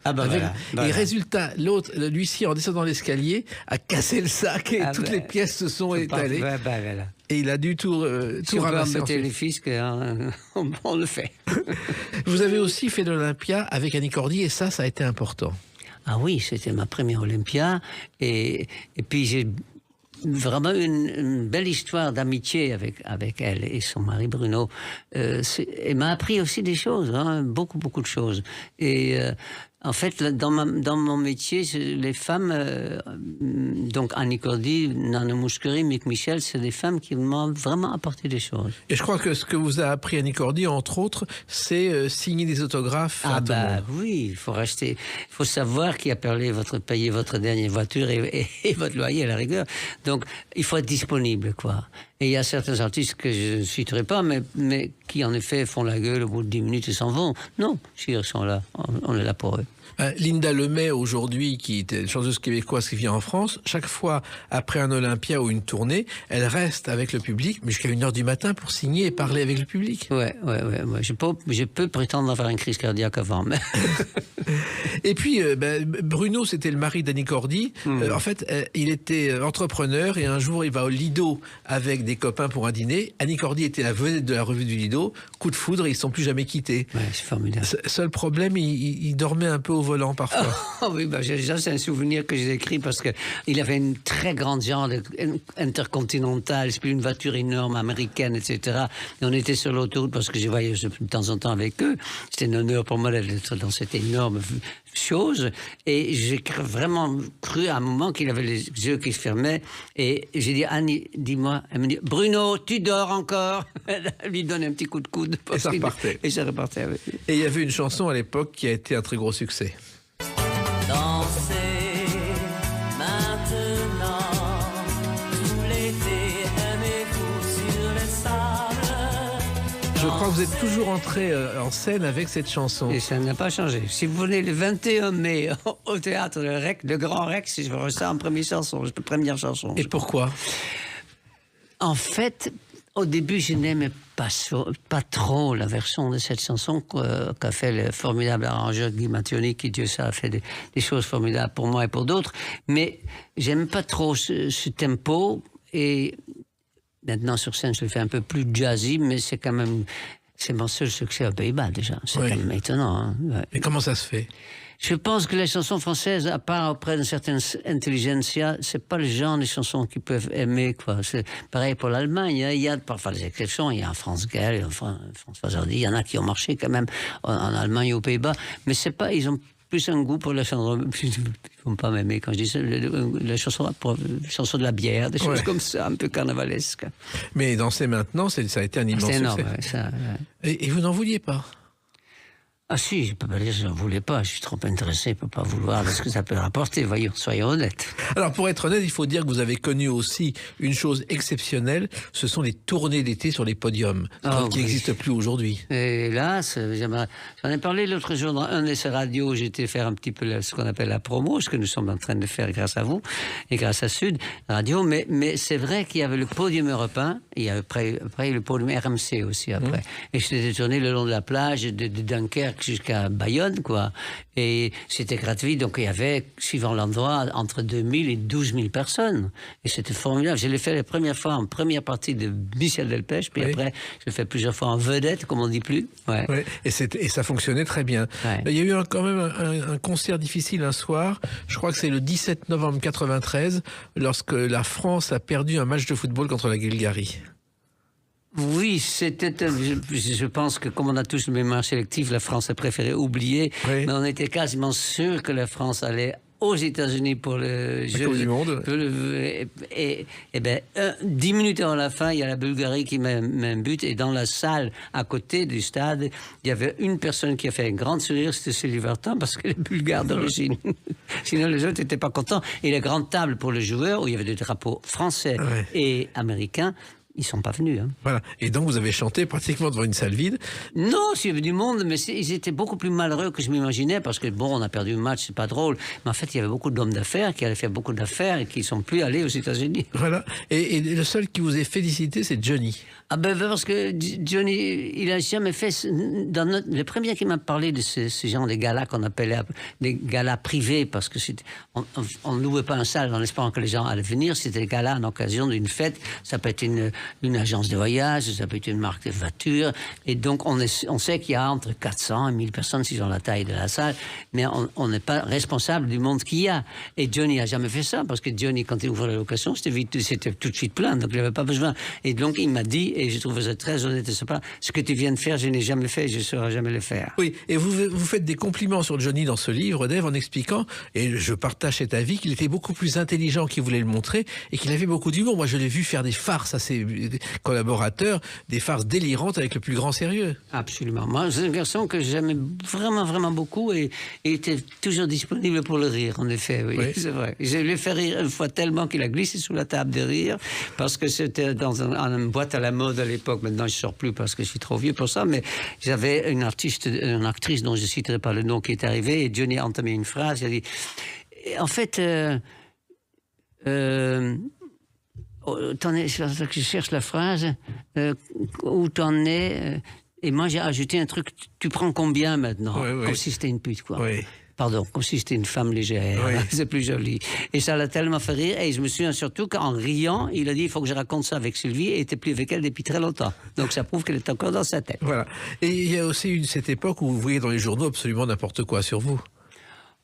Et résultat, l'huissier, en descendant l'escalier, a cassé le sac et toutes les pièces se sont étalées. Et il a dû tout ramasser. Si on peut embêter les fiscs, on le fait. Vous avez aussi fait de l'Olympia avec Annie Cordy et ça a été important. Ah oui, c'était ma première Olympia. Et puis j'ai vraiment une belle histoire d'amitié avec elle et son mari Bruno. Elle m'a appris aussi des choses, beaucoup de choses. Et En fait, dans mon métier, les femmes, donc Annie Cordy, Nana Mouskouri, Mick Michel, c'est des femmes qui m'ont vraiment apporté des choses. Et je crois que ce que vous a appris Annie Cordy, entre autres, c'est signer des autographes à tout le monde. Oui, il faut savoir qui a payé votre dernière voiture et votre loyer à la rigueur. Donc, il faut être disponible, quoi. Et il y a certains artistes que je ne citerai pas, mais qui en effet font la gueule au bout de 10 minutes et s'en vont. Non, ils sont là, on est là pour eux. Linda Lemay, aujourd'hui, qui est une chanteuse québécoise qui vient en France, chaque fois après un Olympia ou une tournée, elle reste avec le public, mais jusqu'à 1h du matin pour signer et parler avec le public. Ouais. Je peux prétendre avoir une crise cardiaque avant. Mais... Et puis, Bruno, c'était le mari d'Annie Cordy. En fait, il était entrepreneur et un jour, il va au Lido avec des copains pour un dîner. Annie Cordy était la vedette de la revue du Lido. Coup de foudre, ils ne sont plus jamais quittés. Ouais, c'est formidable. Seul problème, il dormait un peu au volant parfois. Oui, déjà c'est un souvenir que j'ai écrit parce qu'il avait une très grande genre intercontinentale, c'est une voiture énorme américaine, etc. Et on était sur l'autoroute parce que je voyage de temps en temps avec eux. C'était un honneur pour moi d'être dans cette énorme chose. Et j'ai vraiment cru à un moment qu'il avait les yeux qui se fermaient. Et j'ai dit, Annie, dis-moi. Elle me dit, Bruno, tu dors encore? Elle lui donne un petit coup de coude. Et ça repartait. Et ça repartait, oui. Et il y avait une chanson à l'époque qui a été un très gros succès. Dansez maintenant, tout l'été, aimez-vous sur le sable. Je crois que vous êtes toujours entré en scène avec cette chanson. Et ça n'a pas changé. Si vous venez le 21 mai au théâtre de Grand Rex, je ressens en première chanson. Et pourquoi? En fait, au début, je n'aimais pas trop la version de cette chanson qu'a fait le formidable arrangeur Guy Mattioni, qui, Dieu sait, a fait des choses formidables pour moi et pour d'autres. Mais j'aime pas trop ce tempo. Et maintenant, sur scène, je le fais un peu plus jazzy, mais c'est quand même... C'est mon seul succès aux Pays-Bas, déjà. C'est quand même étonnant. Hein. Ouais. Mais comment ça se fait? Je pense que les chansons françaises, à part auprès d'une certaine intelligentsia, c'est pas le genre de chansons qu'ils peuvent aimer, quoi. C'est pareil pour l'Allemagne. Hein. Il y a parfois des exceptions. Il y a France Gall, François Hardy. Il y en a qui ont marché quand même en Allemagne et aux Pays-Bas. Mais c'est pas, ils ont plus un goût pour la chanson. Ils vont pas m'aimer quand je dis ça. La chanson de la bière, des choses comme ça, un peu carnavalesques. Mais danser maintenant, ça a été un immense succès. Énorme, ouais, ça, ouais. Et vous n'en vouliez pas? Ah si, je peux pas dire que je n'en voulais pas. Je suis trop intéressé, je peux pas vouloir ce que ça peut rapporter. Voyons, soyons honnêtes. Alors, pour être honnête, il faut dire que vous avez connu aussi une chose exceptionnelle. Ce sont les tournées d'été sur les podiums, qui n'existent plus aujourd'hui. Et là, j'en ai parlé l'autre jour dans un de ces radios. J'étais faire un petit peu ce qu'on appelle la promo, ce que nous sommes en train de faire grâce à vous et grâce à Sud Radio. Mais c'est vrai qu'il y avait le podium européen et après le podium RMC aussi après. Et j'étais tourné le long de la plage de Dunkerque jusqu'à Bayonne, quoi. Et c'était gratuit, donc il y avait, suivant l'endroit, entre 2000 et 12 000 personnes. Et c'était formidable. Je l'ai fait la première fois en première partie de Michel Delpech, puis après, je l'ai fait plusieurs fois en vedette, comme on dit plus. Ouais. Ouais. Et ça fonctionnait très bien. Ouais. Il y a eu quand même un concert difficile un soir, je crois que c'est le 17 novembre 93, lorsque la France a perdu un match de football contre la Bulgarie. Oui, je pense que comme on a tous le mémoire sélectif, la France a préféré oublier, mais on était quasiment sûr que la France allait aux États-Unis pour le jeu du monde. Et 10 minutes avant la fin, il y a la Bulgarie qui met un but, et dans la salle à côté du stade, il y avait une personne qui a fait un grand sourire, c'était Sylvie Vartan, parce que les Bulgares d'origine. Sinon les autres n'étaient pas contents. Et les grandes tables pour le joueur, où il y avait des drapeaux français et américains, ils sont pas venus. Hein. Voilà. Et donc, vous avez chanté pratiquement devant une salle vide? Non, s'il y avait du monde, mais ils étaient beaucoup plus malheureux que je m'imaginais, parce que, bon, on a perdu le match, c'est pas drôle. Mais en fait, il y avait beaucoup d'hommes d'affaires qui allaient faire beaucoup d'affaires et qui ne sont plus allés aux États-Unis. Voilà. Et le seul qui vous ait félicité, c'est Johnny. Ah ben, parce que Johnny, il a jamais fait... le premier qui m'a parlé de ces gens des galas qu'on appelait des galas privés, parce que on louait pas un salle en espérant que les gens allaient venir, c'était des galas en occasion d'une fête. Ça peut être une agence de voyage, ça peut être une marque de voiture. Et donc, on sait qu'il y a entre 400 et 1000 personnes, si ont la taille de la salle, mais on n'est pas responsable du monde qu'il y a. Et Johnny n'a jamais fait ça, parce que Johnny, quand il ouvre la location, c'était tout de suite plein, donc il n'avait pas besoin. Et donc, il m'a dit, et je trouve ça très honnête de sa part, ce que tu viens de faire, je n'ai jamais fait, je ne saurais jamais le faire. Oui, et vous faites des compliments sur Johnny dans ce livre, Dave, en expliquant, et je partage cet avis, qu'il était beaucoup plus intelligent qu'il voulait le montrer, et qu'il avait beaucoup d'humour. Moi, je l'ai vu faire des farces à ses collaborateurs, des farces délirantes avec le plus grand sérieux. Absolument. Moi, c'est un garçon que j'aimais vraiment, vraiment beaucoup, et était toujours disponible pour le rire, en effet, oui. C'est vrai. Je l'ai fait rire une fois tellement qu'il a glissé sous la table de rire, parce que c'était dans une boîte à la mode à l'époque. Maintenant, je ne sors plus parce que je suis trop vieux pour ça, mais j'avais une actrice dont je ne citerai pas le nom qui est arrivée, et Johnny a entamé une phrase, il a dit, en fait, attendez, c'est ça que je cherche la phrase, où t'en es, et moi j'ai ajouté un truc, tu prends combien maintenant? Comme si c'était une pute, quoi. Oui. Pardon, comme si c'était une femme légère, c'est plus joli. Et ça l'a tellement fait rire, et je me souviens surtout qu'en riant, il a dit, il faut que je raconte ça avec Sylvie, et il n'était plus avec elle depuis très longtemps. Donc ça prouve qu'elle est encore dans sa tête. Voilà. Et il y a aussi cette époque où vous voyez dans les journaux absolument n'importe quoi sur vous.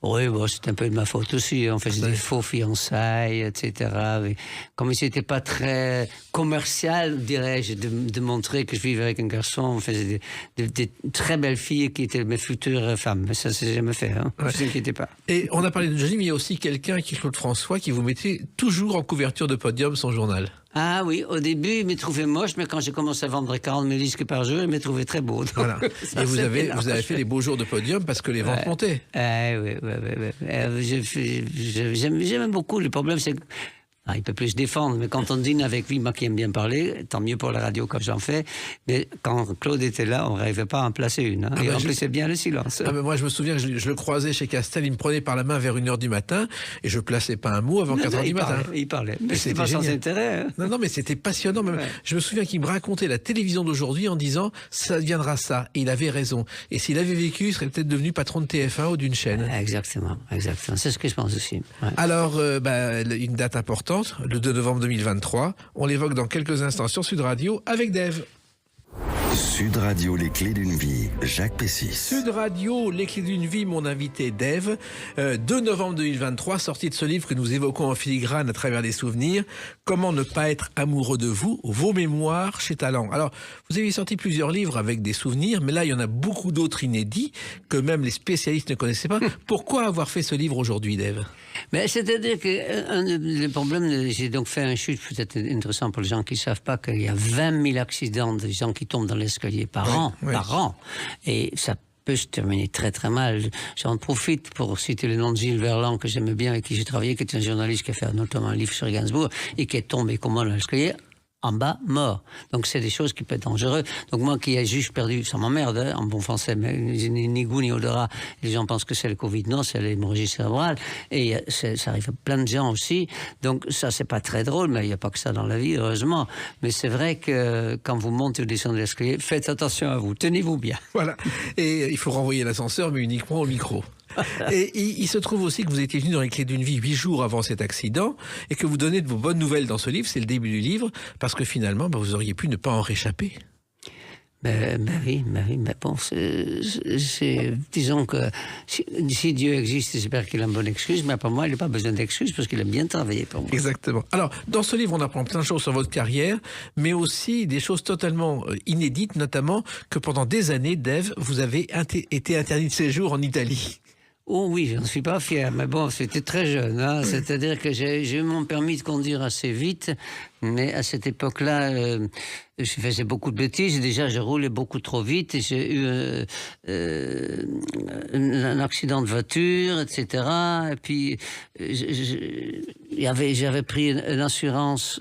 Oui, bon, c'est un peu de ma faute aussi. On faisait des faux fiançailles, etc. Mais comme c'était pas très commercial, dirais-je, de montrer que je vivais avec un garçon, on faisait des très belles filles qui étaient mes futures femmes. Mais ça, c'est jamais fait, hein. Ne vous inquiétez pas. Et on a parlé de Johnny, mais il y a aussi quelqu'un qui est Claude François, qui vous mettait toujours en couverture de podium son journal. Ah oui, au début, il me trouvait moche, mais quand j'ai commencé à vendre 40 000 disques par jour, il me trouvait très beau. Donc, voilà. Et vous avez fait les beaux jours de podium parce que les ventes montaient. Oui. J'aime beaucoup. Le problème, c'est que il peut plus se défendre, mais quand on dîne avec lui, moi qui aime bien parler, tant mieux pour la radio comme j'en fais, mais quand Claude était là, on ne rêvait pas à en placer une. Hein, et en plus, c'est bien le silence. Moi, je me souviens que je le croisais chez Castel, il me prenait par la main vers 1h du matin, et je ne plaçais pas un mot avant 4h du matin. Il parlait, mais c'était pas sans intérêt. Hein. Non, mais c'était passionnant. Même. Je me souviens qu'il me racontait la télévision d'aujourd'hui en disant, ça deviendra ça, et il avait raison. Et s'il avait vécu, il serait peut-être devenu patron de TF1 ou d'une chaîne. Exactement. C'est ce que je pense aussi. Ouais. Alors, une date importante, le 2 novembre 2023. On l'évoque dans quelques instants sur Sud Radio avec Dave. Sud Radio, les clés d'une vie, Jacques Pessis. Sud Radio, les clés d'une vie, mon invité Dave. 2 novembre 2023, sortie de ce livre que nous évoquons en filigrane à travers des souvenirs. Comment ne pas être amoureux de vous, vos mémoires chez Talent. Alors, vous avez sorti plusieurs livres avec des souvenirs, mais là, il y en a beaucoup d'autres inédits que même les spécialistes ne connaissaient pas. Pourquoi avoir fait ce livre aujourd'hui, Dave? Mais c'est-à-dire que le problème, j'ai donc fait un chute peut-être intéressant pour les gens qui ne savent pas qu'il y a 20 000 accidents de gens qui tombent dans l'escalier par an. Et ça peut se terminer très très mal. J'en profite pour citer le nom de Gilles Verland, que j'aimais bien, avec qui j'ai travaillé, qui est un journaliste qui a fait notamment un livre sur Gainsbourg, et qui est tombé comme moi dans l'escalier, en bas, mort. Donc c'est des choses qui peuvent être dangereuses. Donc moi qui ai juste perdu, ça m'emmerde, hein, en bon français, mais ni goût ni odorat, les gens pensent que c'est le Covid, non, c'est l'hémorragie cérébrale, et ça arrive à plein de gens aussi. Donc ça, c'est pas très drôle, mais il n'y a pas que ça dans la vie, heureusement. Mais c'est vrai que quand vous montez ou descendez l'escalier, faites attention à vous, tenez-vous bien. Voilà. Et il faut renvoyer l'ascenseur, mais uniquement au micro. Et il se trouve aussi que vous étiez venu dans les clés d'une vie 8 jours avant cet accident et que vous donnez de vos bonnes nouvelles dans ce livre, c'est le début du livre, parce que finalement, vous auriez pu ne pas en réchapper. Mais bon, disons que si Dieu existe, j'espère qu'il a une bonne excuse, mais pour moi, il n'a pas besoin d'excuses parce qu'il a bien travaillé pour moi. Exactement. Alors, dans ce livre, on apprend plein de choses sur votre carrière, mais aussi des choses totalement inédites, notamment que pendant des années, Dave, vous avez été interdit de séjour en Italie. Oh oui, je ne suis pas fier, mais bon, c'était très jeune. Hein. C'est-à-dire que j'ai eu mon permis de conduire assez vite, mais à cette époque-là, je faisais beaucoup de bêtises. Déjà, je roulais beaucoup trop vite et j'ai eu un accident de voiture, etc. Et puis, j'avais pris une assurance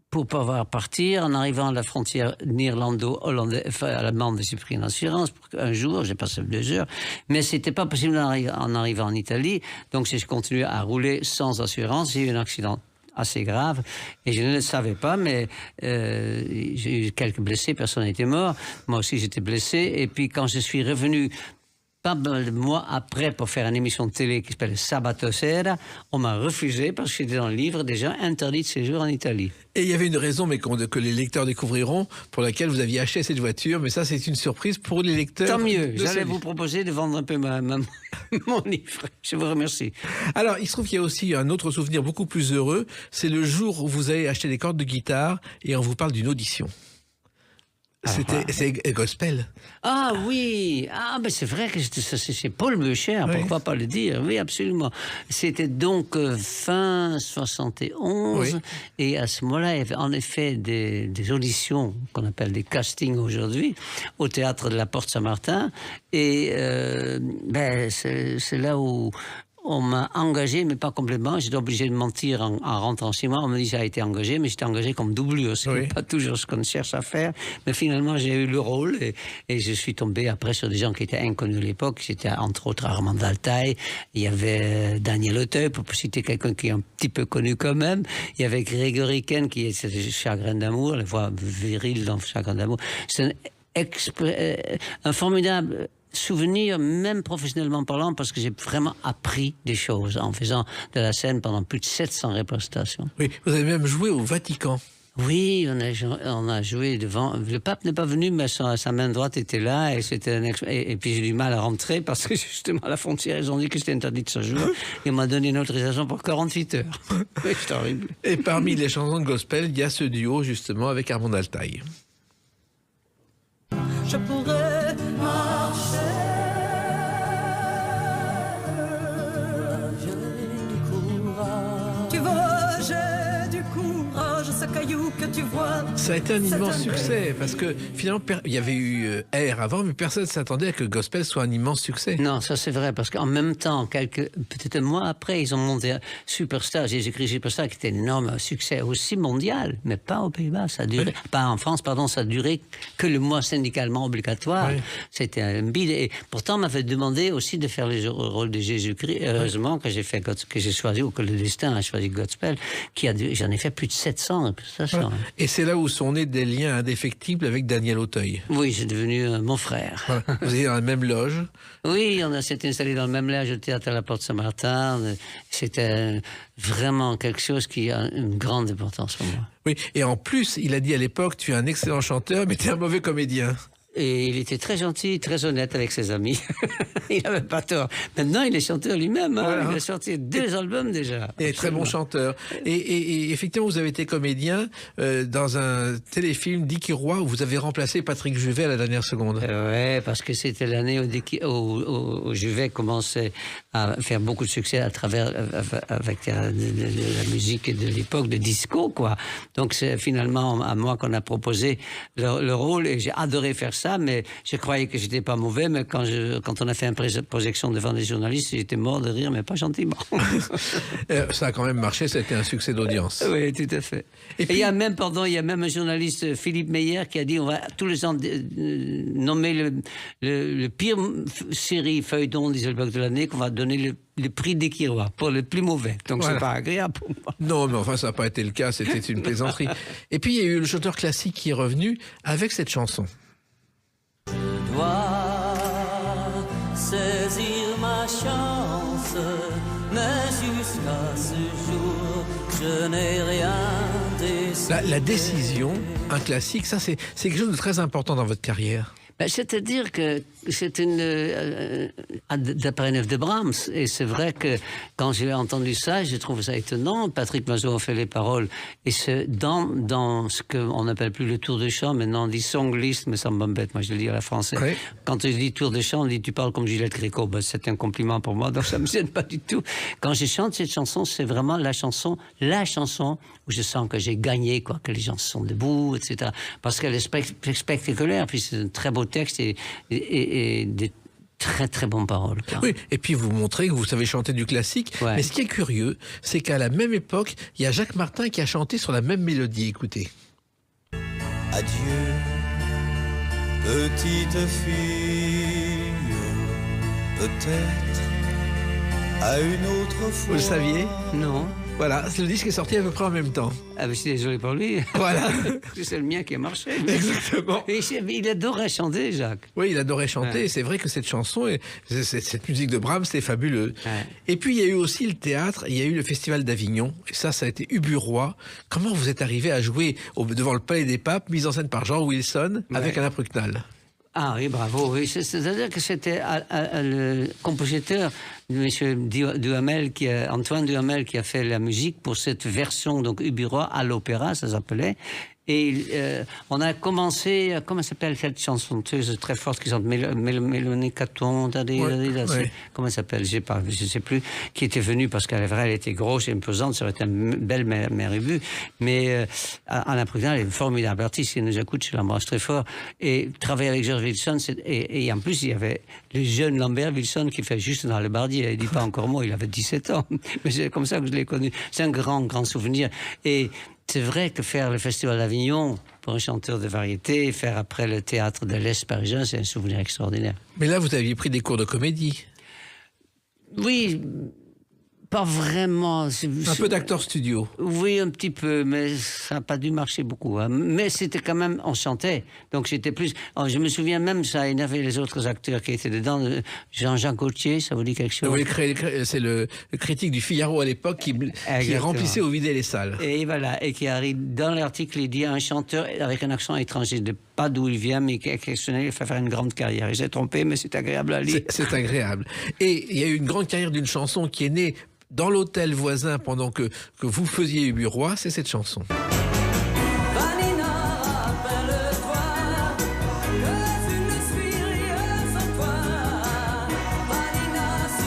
pour pouvoir partir. En arrivant à la frontière néerlando-allemande, j'ai pris une assurance pour un jour, j'ai passé 2 heures, mais c'était pas possible en arrivant en Italie, donc j'ai continué à rouler sans assurance. J'ai eu un accident assez grave, et je ne le savais pas, mais j'ai eu quelques blessés, personne n'était mort, moi aussi j'étais blessé, et puis quand je suis revenu pas mal de mois après, pour faire une émission de télé qui s'appelle Sabato Sera, on m'a refusé parce que j'étais dans le livre déjà interdit de séjour en Italie. Et il y avait une raison, mais que les lecteurs découvriront, pour laquelle vous aviez acheté cette voiture. Mais ça, c'est une surprise pour les lecteurs. Tant mieux. J'allais vous proposer de vendre un peu mon livre. Je vous remercie. Alors, il se trouve qu'il y a aussi un autre souvenir beaucoup plus heureux. C'est le jour où vous avez acheté des cordes de guitare et on vous parle d'une audition. C'est gospel. Ah oui, ben c'est vrai que c'est Paul Beucher, oui. Pourquoi pas le dire? Oui, absolument. C'était donc fin 71, oui. Et à ce moment-là, il y avait en effet des auditions qu'on appelle des castings aujourd'hui au théâtre de la Porte Saint-Martin, et c'est là où on m'a engagé, mais pas complètement. J'étais obligé de mentir en rentrant 6 mois. On me dit que ça a été engagé, mais j'étais engagé comme doublure. C'est oui. Pas toujours ce qu'on cherche à faire. Mais finalement, j'ai eu le rôle et je suis tombé après sur des gens qui étaient inconnus à l'époque. C'était entre autres Armand Altaï. Il y avait Daniel Auteuil, pour citer quelqu'un qui est un petit peu connu quand même. Il y avait Grégory Ken, qui est Chagrin d'amour, la voix virile dans Chagrin d'amour. C'est un formidable souvenir, même professionnellement parlant, parce que j'ai vraiment appris des choses en faisant de la scène pendant plus de 700 représentations. Oui, vous avez même joué au Vatican. Oui, on a joué devant. Le pape n'est pas venu, mais sa main droite était là, et puis j'ai du mal à rentrer parce que justement à la frontière, ils ont dit que c'était interdit de ce jour. Et on m'a donné une autorisation pour 48 heures. Oui, c'est horrible. Et parmi les chansons de gospel, il y a ce duo justement avec Armand Altaï. Je pourrais marcher, j'ai du courage. Tu vois, j'ai du courage, ce caillou que tu vois. Ça a été un immense succès, parce que finalement, il y avait eu R avant, mais personne ne s'attendait à que Gospel soit un immense succès. Non, ça c'est vrai, parce qu'en même temps, peut-être un mois après, ils ont monté Superstar, j'ai écrit Superstar, qui était un énorme succès aussi mondial, mais pas aux Pays-Bas, ça a duré, oui. Pas en France, pardon, ça a duré que le mois syndicalement obligatoire. Oui. C'était un bide, et pourtant on m'avait demandé aussi de faire le rôle de Jésus-Christ. Heureusement que j'ai choisi, ou que le destin a choisi Gospel, j'en ai fait plus de 700 représentations. Voilà. Et c'est là où sont nés des liens indéfectibles avec Daniel Auteuil. Oui, c'est devenu mon frère. Voilà. Vous êtes dans la même loge. Oui, on s'est installé dans le même loge au théâtre à la Porte Saint-Martin. C'était vraiment quelque chose qui a une grande importance pour moi. Oui, et en plus, il a dit à l'époque, tu es un excellent chanteur, mais tu es un mauvais comédien. Et il était très gentil, très honnête avec ses amis. Il n'avait pas tort. Maintenant, il est chanteur lui-même. Hein. Voilà. Il a sorti 2 albums déjà. Et très bon chanteur. Et effectivement, vous avez été comédien dans un téléfilm Dicky Roy où vous avez remplacé Patrick Juvet à la dernière seconde. Oui, parce que c'était l'année où Juvet commençait à faire beaucoup de succès à travers avec la musique de l'époque, de disco, quoi. Donc c'est finalement à moi qu'on a proposé le rôle, et j'ai adoré faire ça, mais je croyais que j'étais pas mauvais, mais quand on a fait une projection devant des journalistes, j'étais mort de rire, mais pas gentiment. Ça a quand même marché, ça a été un succès d'audience. Oui, tout à fait. Et il y a même un journaliste, Philippe Meyer, qui a dit on va tous les ans nommer le pire série feuilleton des albums de l'année, qu'on va donner le prix des Quirois pour le plus mauvais. Donc voilà. C'est pas agréable pour moi. Non, mais enfin, ça n'a pas été le cas, c'était une plaisanterie. Et puis, il y a eu le chanteur classique qui est revenu avec cette chanson. Je dois saisir ma chance, mais jusqu'à ce jour, je n'ai rien décidé. La décision, un classique, ça c'est quelque chose de très important dans votre carrière. C'est-à-dire que c'est d'après Neuf de Brahms, et c'est vrai que quand j'ai entendu ça, j'ai trouvé ça étonnant. Patrick Mazot a fait les paroles, et c'est dans ce qu'on n'appelle plus le tour de chant, maintenant on dit song list, mais ça m'embête, moi je le dis à la française. Oui. Quand je dis tour de chant, on dit tu parles comme Juliette Gréco, c'est un compliment pour moi, donc ça me gêne pas du tout. Quand je chante cette chanson, c'est vraiment la chanson où je sens que j'ai gagné, quoi, que les gens sont debout, etc. Parce qu'elle est spectaculaire, puis c'est un très beau texte et des très très bonnes paroles. Quoi. Oui, et puis vous montrez que vous savez chanter du classique. Ouais. Mais ce qui est curieux, c'est qu'à la même époque, il y a Jacques Martin qui a chanté sur la même mélodie. Écoutez. Adieu, petite fille, peut-être à une autre fois. Vous le saviez? Non. Voilà, le disque est sorti à peu près en même temps. Ah ben, je suis désolé pour lui. Voilà. C'est le mien qui a marché. Exactement. Et il adorait chanter, Jacques. Oui, il adorait chanter. Ouais. Et c'est vrai que cette chanson, cette musique de Brahms, c'est fabuleux. Ouais. Et puis, il y a eu aussi le théâtre. Il y a eu le Festival d'Avignon. Et ça a été Ubu-Roi. Comment vous êtes arrivé à jouer devant le Palais des Papes, mise en scène par Jean Wilson, avec Anna Prucknall? Ah oui, bravo. Oui. C'est-à-dire que c'était le compositeur, M. Antoine Duhamel, qui a fait la musique pour cette version, donc Ubu-Roi, à l'opéra, ça s'appelait. Et on a commencé, comment s'appelle cette chanteuse très forte qui chante Mélanie Caton, comment elle s'appelle, je sais plus, qui était venue parce qu'elle était grosse et imposante, ça aurait été une belle mère Ubu. Mais Anna Prucknall est une formidable artiste, elle nous écoute, je l'embrasse très fort. Et travailler avec George Wilson, et en plus il y avait le jeune Lambert Wilson qui fait juste dans le Bardier, il dit pas encore moi, il avait 17 ans, mais c'est comme ça que je l'ai connu. C'est un grand souvenir. Et c'est vrai que faire le Festival d'Avignon pour un chanteur de variété, faire après le théâtre de l'Est parisien, c'est un souvenir extraordinaire. Mais là, vous aviez pris des cours de comédie. Oui, pas vraiment. Un peu d'acteur studio. Oui, un petit peu, mais ça n'a pas dû marcher beaucoup. Hein. Mais c'était quand même, on chantait. Donc j'étais plus. Oh, je me souviens même, ça a énervé les autres acteurs qui étaient dedans. Jean-Jacques Gaultier, ça vous dit quelque chose? Oui, c'est le critique du Figaro à l'époque qui remplissait ou vidait les salles. Et voilà, et qui arrive dans l'article, il dit un chanteur avec un accent étranger, de pas d'où il vient, mais qui est exceptionnel, il fait faire une grande carrière. Il s'est trompé, mais c'est agréable à lire. C'est agréable. Et il y a eu une grande carrière d'une chanson qui est née dans l'hôtel voisin pendant que vous faisiez Ubu-Roi, c'est cette chanson.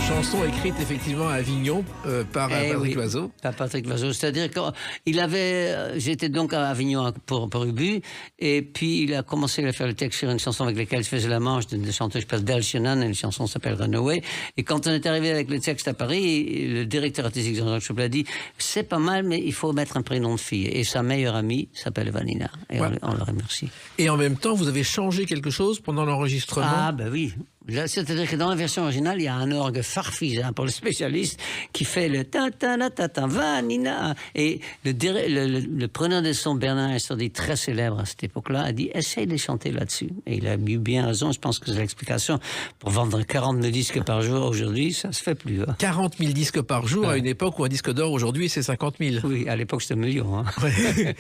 Chanson écrite effectivement à Avignon par Patrick Loiseau. Par Patrick Loiseau. C'est-à-dire qu'il avait. J'étais donc à Avignon pour Ubu, et puis il a commencé à faire le texte sur une chanson avec laquelle je faisais la manche d'une chanteuse qui s'appelle Del Shannon, et la chanson s'appelle Runaway. Et quand on est arrivé avec le texte à Paris, le directeur artistique Jean-Jacques Chouplet a dit c'est pas mal, mais il faut mettre un prénom de fille. Et sa meilleure amie s'appelle Vanina. Et on le remercie. Et en même temps, vous avez changé quelque chose pendant l'enregistrement? Ah, ben oui. C'est-à-dire que dans la version originale, il y a un orgue farfisa pour le spécialiste qui fait le ta-ta-ta-ta-ta, Vanina. Et le preneur de son, Bernard Estordi, très célèbre à cette époque-là, a dit essaye de chanter là-dessus. Et il a eu bien raison, je pense que c'est l'explication. Pour vendre 40 000 disques par jour aujourd'hui, ça se fait plus. Hein. 40 000 disques par jour à une époque où un disque d'or aujourd'hui c'est 50 000. Oui, à l'époque c'était un million. Hein. Ouais.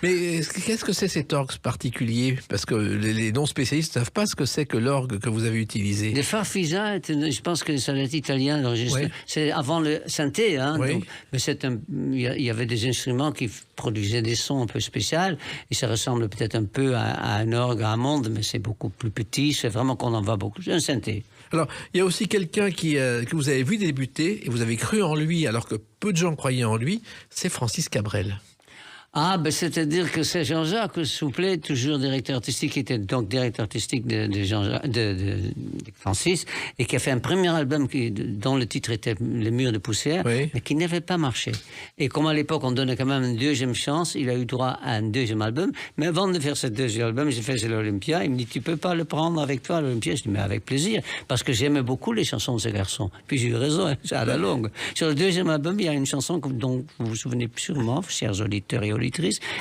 Mais qu'est-ce que c'est cet orgue particulier? Parce que les non-spécialistes ne savent pas ce que c'est que l'orgue que vous avez utilisé. Le farfisa, je pense que ça doit être italien. Ouais. C'est avant le synthé. Hein, oui. donc, mais il y avait des instruments qui produisaient des sons un peu spéciaux. Et ça ressemble peut-être un peu à un orgue à monde, mais c'est beaucoup plus petit. C'est vraiment qu'on en voit beaucoup. C'est un synthé. Alors, il y a aussi quelqu'un que vous avez vu débuter et vous avez cru en lui alors que peu de gens croyaient en lui, c'est Francis Cabrel. Ah, ben c'est-à-dire que c'est Jean-Jacques Chouplet, toujours directeur artistique, qui était donc directeur artistique de Francis, et qui a fait un premier album dont le titre était Le Mur de Poussière, oui. mais qui n'avait pas marché. Et comme à l'époque, on donnait quand même une deuxième chance, il a eu droit à un deuxième album. Mais avant de faire ce deuxième album, j'ai fait l'Olympia. Il me dit, tu peux pas le prendre avec toi à l'Olympia? Je dis, mais avec plaisir, parce que j'aimais beaucoup les chansons de ce garçon. Puis j'ai eu raison, hein, c'est à la longue. Sur le deuxième album, il y a une chanson dont vous vous souvenez sûrement, chers auditeurs et auditrices,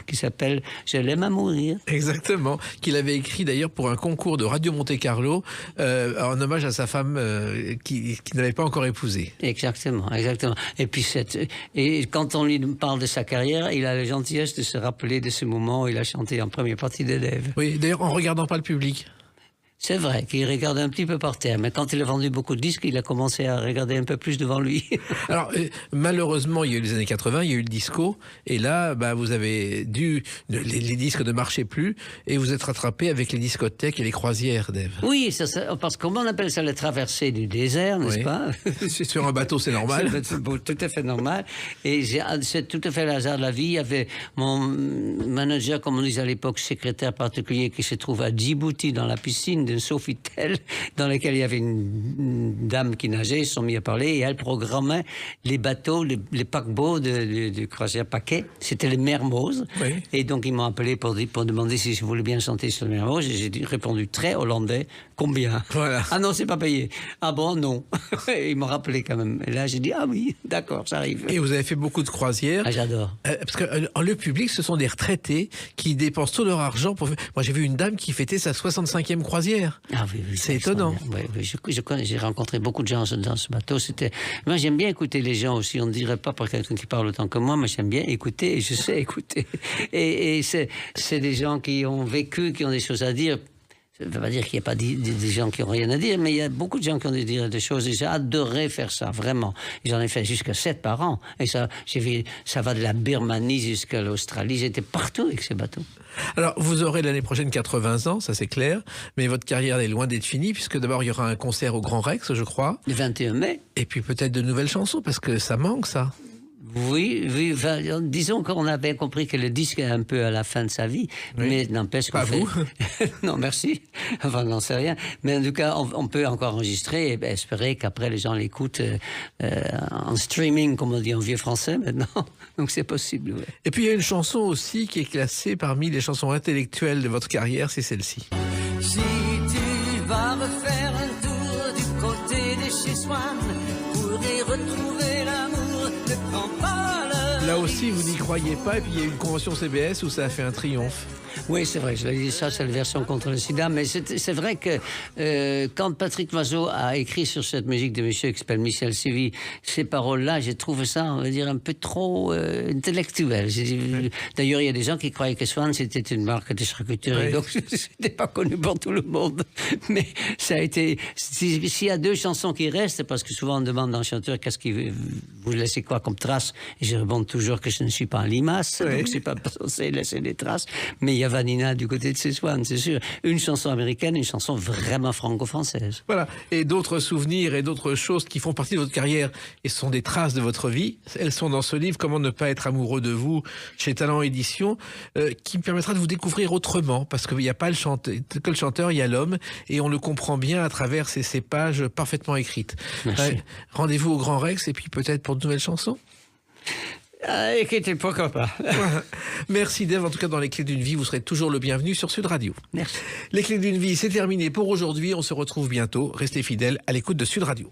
qui s'appelle Je l'aime à mourir. Exactement, qu'il avait écrit d'ailleurs pour un concours de Radio Monte-Carlo en hommage à sa femme qui n'avait pas encore épousé. Exactement. Et puis quand on lui parle de sa carrière, il a la gentillesse de se rappeler de ce moment où il a chanté en première partie d'Élève. Oui, d'ailleurs en regardant pas le public. C'est vrai qu'il regarde un petit peu par terre, mais quand il a vendu beaucoup de disques, il a commencé à regarder un peu plus devant lui. Alors, malheureusement, il y a eu les années 80, il y a eu le disco, et là, vous avez les disques ne marchaient plus, et vous êtes rattrapé avec les discothèques et les croisières, Dave. Oui, parce que comment on appelle ça, la traversée du désert, n'est-ce pas? Sur un bateau, c'est normal. C'est tout à fait normal. Et c'est tout à fait le hasard de la vie. Il y avait mon manager, comme on disait à l'époque, secrétaire particulier, qui se trouve à Djibouti, dans la piscine d'un Sofitel dans lequel il y avait une dame qui nageait. Ils se sont mis à parler et elle programmait les bateaux, les paquebots de croisière paquet. C'était les Mermoz. Oui. Et donc, ils m'ont appelé pour demander si je voulais bien chanter sur les Mermoz. Et j'ai répondu très hollandais. Combien? Voilà. Ah non, c'est pas payé. Ah bon, non. Ils m'ont rappelé quand même. Et là, j'ai dit, ah oui, d'accord, ça arrive. Et vous avez fait beaucoup de croisières. Ah, j'adore. Parce que le public, ce sont des retraités qui dépensent tout leur argent pour... Moi, j'ai vu une dame qui fêtait sa 65e croisière. Ah oui, oui. C'est étonnant. Oui, je connais, j'ai rencontré beaucoup de gens dans ce bateau. Moi, j'aime bien écouter les gens aussi. On ne dirait pas par quelqu'un qui parle autant que moi, mais j'aime bien écouter et je sais écouter. Et c'est des gens qui ont vécu, qui ont des choses à dire. Ça ne veut pas dire qu'il n'y a pas des gens qui n'ont rien à dire, mais il y a beaucoup de gens qui ont des choses. Et j'ai adoré faire ça, vraiment. J'en ai fait jusqu'à 7 par an. Et ça va de la Birmanie jusqu'à l'Australie. J'étais partout avec ces bateaux. Alors, vous aurez l'année prochaine 80 ans, ça c'est clair, mais votre carrière est loin d'être finie, puisque d'abord il y aura un concert au Grand Rex, je crois. Le 21 mai. Et puis peut-être de nouvelles chansons, parce que ça manque, ça. Oui, enfin, disons qu'on avait compris que le disque est un peu à la fin de sa vie, oui. Mais n'empêche qu'on fait... Pas vous. Non, merci. Enfin, n'en sais rien. Mais en tout cas, on peut encore enregistrer et espérer qu'après les gens l'écoutent en streaming, comme on dit en vieux français maintenant. Donc c'est possible, oui. Et puis il y a une chanson aussi qui est classée parmi les chansons intellectuelles de votre carrière, c'est celle-ci. Si tu vas refaire un tour du côté de chez Swann pour y retrouver l'amour, ne prends pas le... Là aussi, vous n'y croyez pas, et puis il y a une convention CBS où ça a fait un triomphe. Oui, c'est vrai, je l'ai dit, ça c'est la version contre le sida, mais c'est vrai que quand Patrick Mazot a écrit sur cette musique de monsieur qui s'appelle Michel Sévy, ces paroles-là, j'ai trouvé ça, on va dire, un peu trop intellectuel. D'ailleurs, il y a des gens qui croyaient que Swan c'était une marque de charcuterie, oui. Donc c'était pas connu pour tout le monde. Mais ça a été, s'il y a 2 chansons qui restent, parce que souvent on demande à un chanteur qu'est-ce qu'il vous laissez quoi comme trace, et je réponds toujours que je ne suis pas un limace, oui. Donc c'est pas censé laisser des traces, mais il y a Vanina du côté de Swan, c'est sûr. Une chanson américaine, une chanson vraiment franco-française. Voilà. Et d'autres souvenirs et d'autres choses qui font partie de votre carrière et ce sont des traces de votre vie. Elles sont dans ce livre, Comment ne pas être amoureux de vous, chez Talent Édition, qui me permettra de vous découvrir autrement, parce qu'il n'y a pas que le chanteur, il y a l'homme, et on le comprend bien à travers ces pages parfaitement écrites. Rendez-vous au Grand Rex, et puis peut-être pour de nouvelles chansons. Écoutez, pourquoi pas. Merci Dave, en tout cas dans Les Clés d'une vie, vous serez toujours le bienvenu sur Sud Radio. Merci. Les Clés d'une vie, c'est terminé pour aujourd'hui, on se retrouve bientôt, restez fidèles à l'écoute de Sud Radio.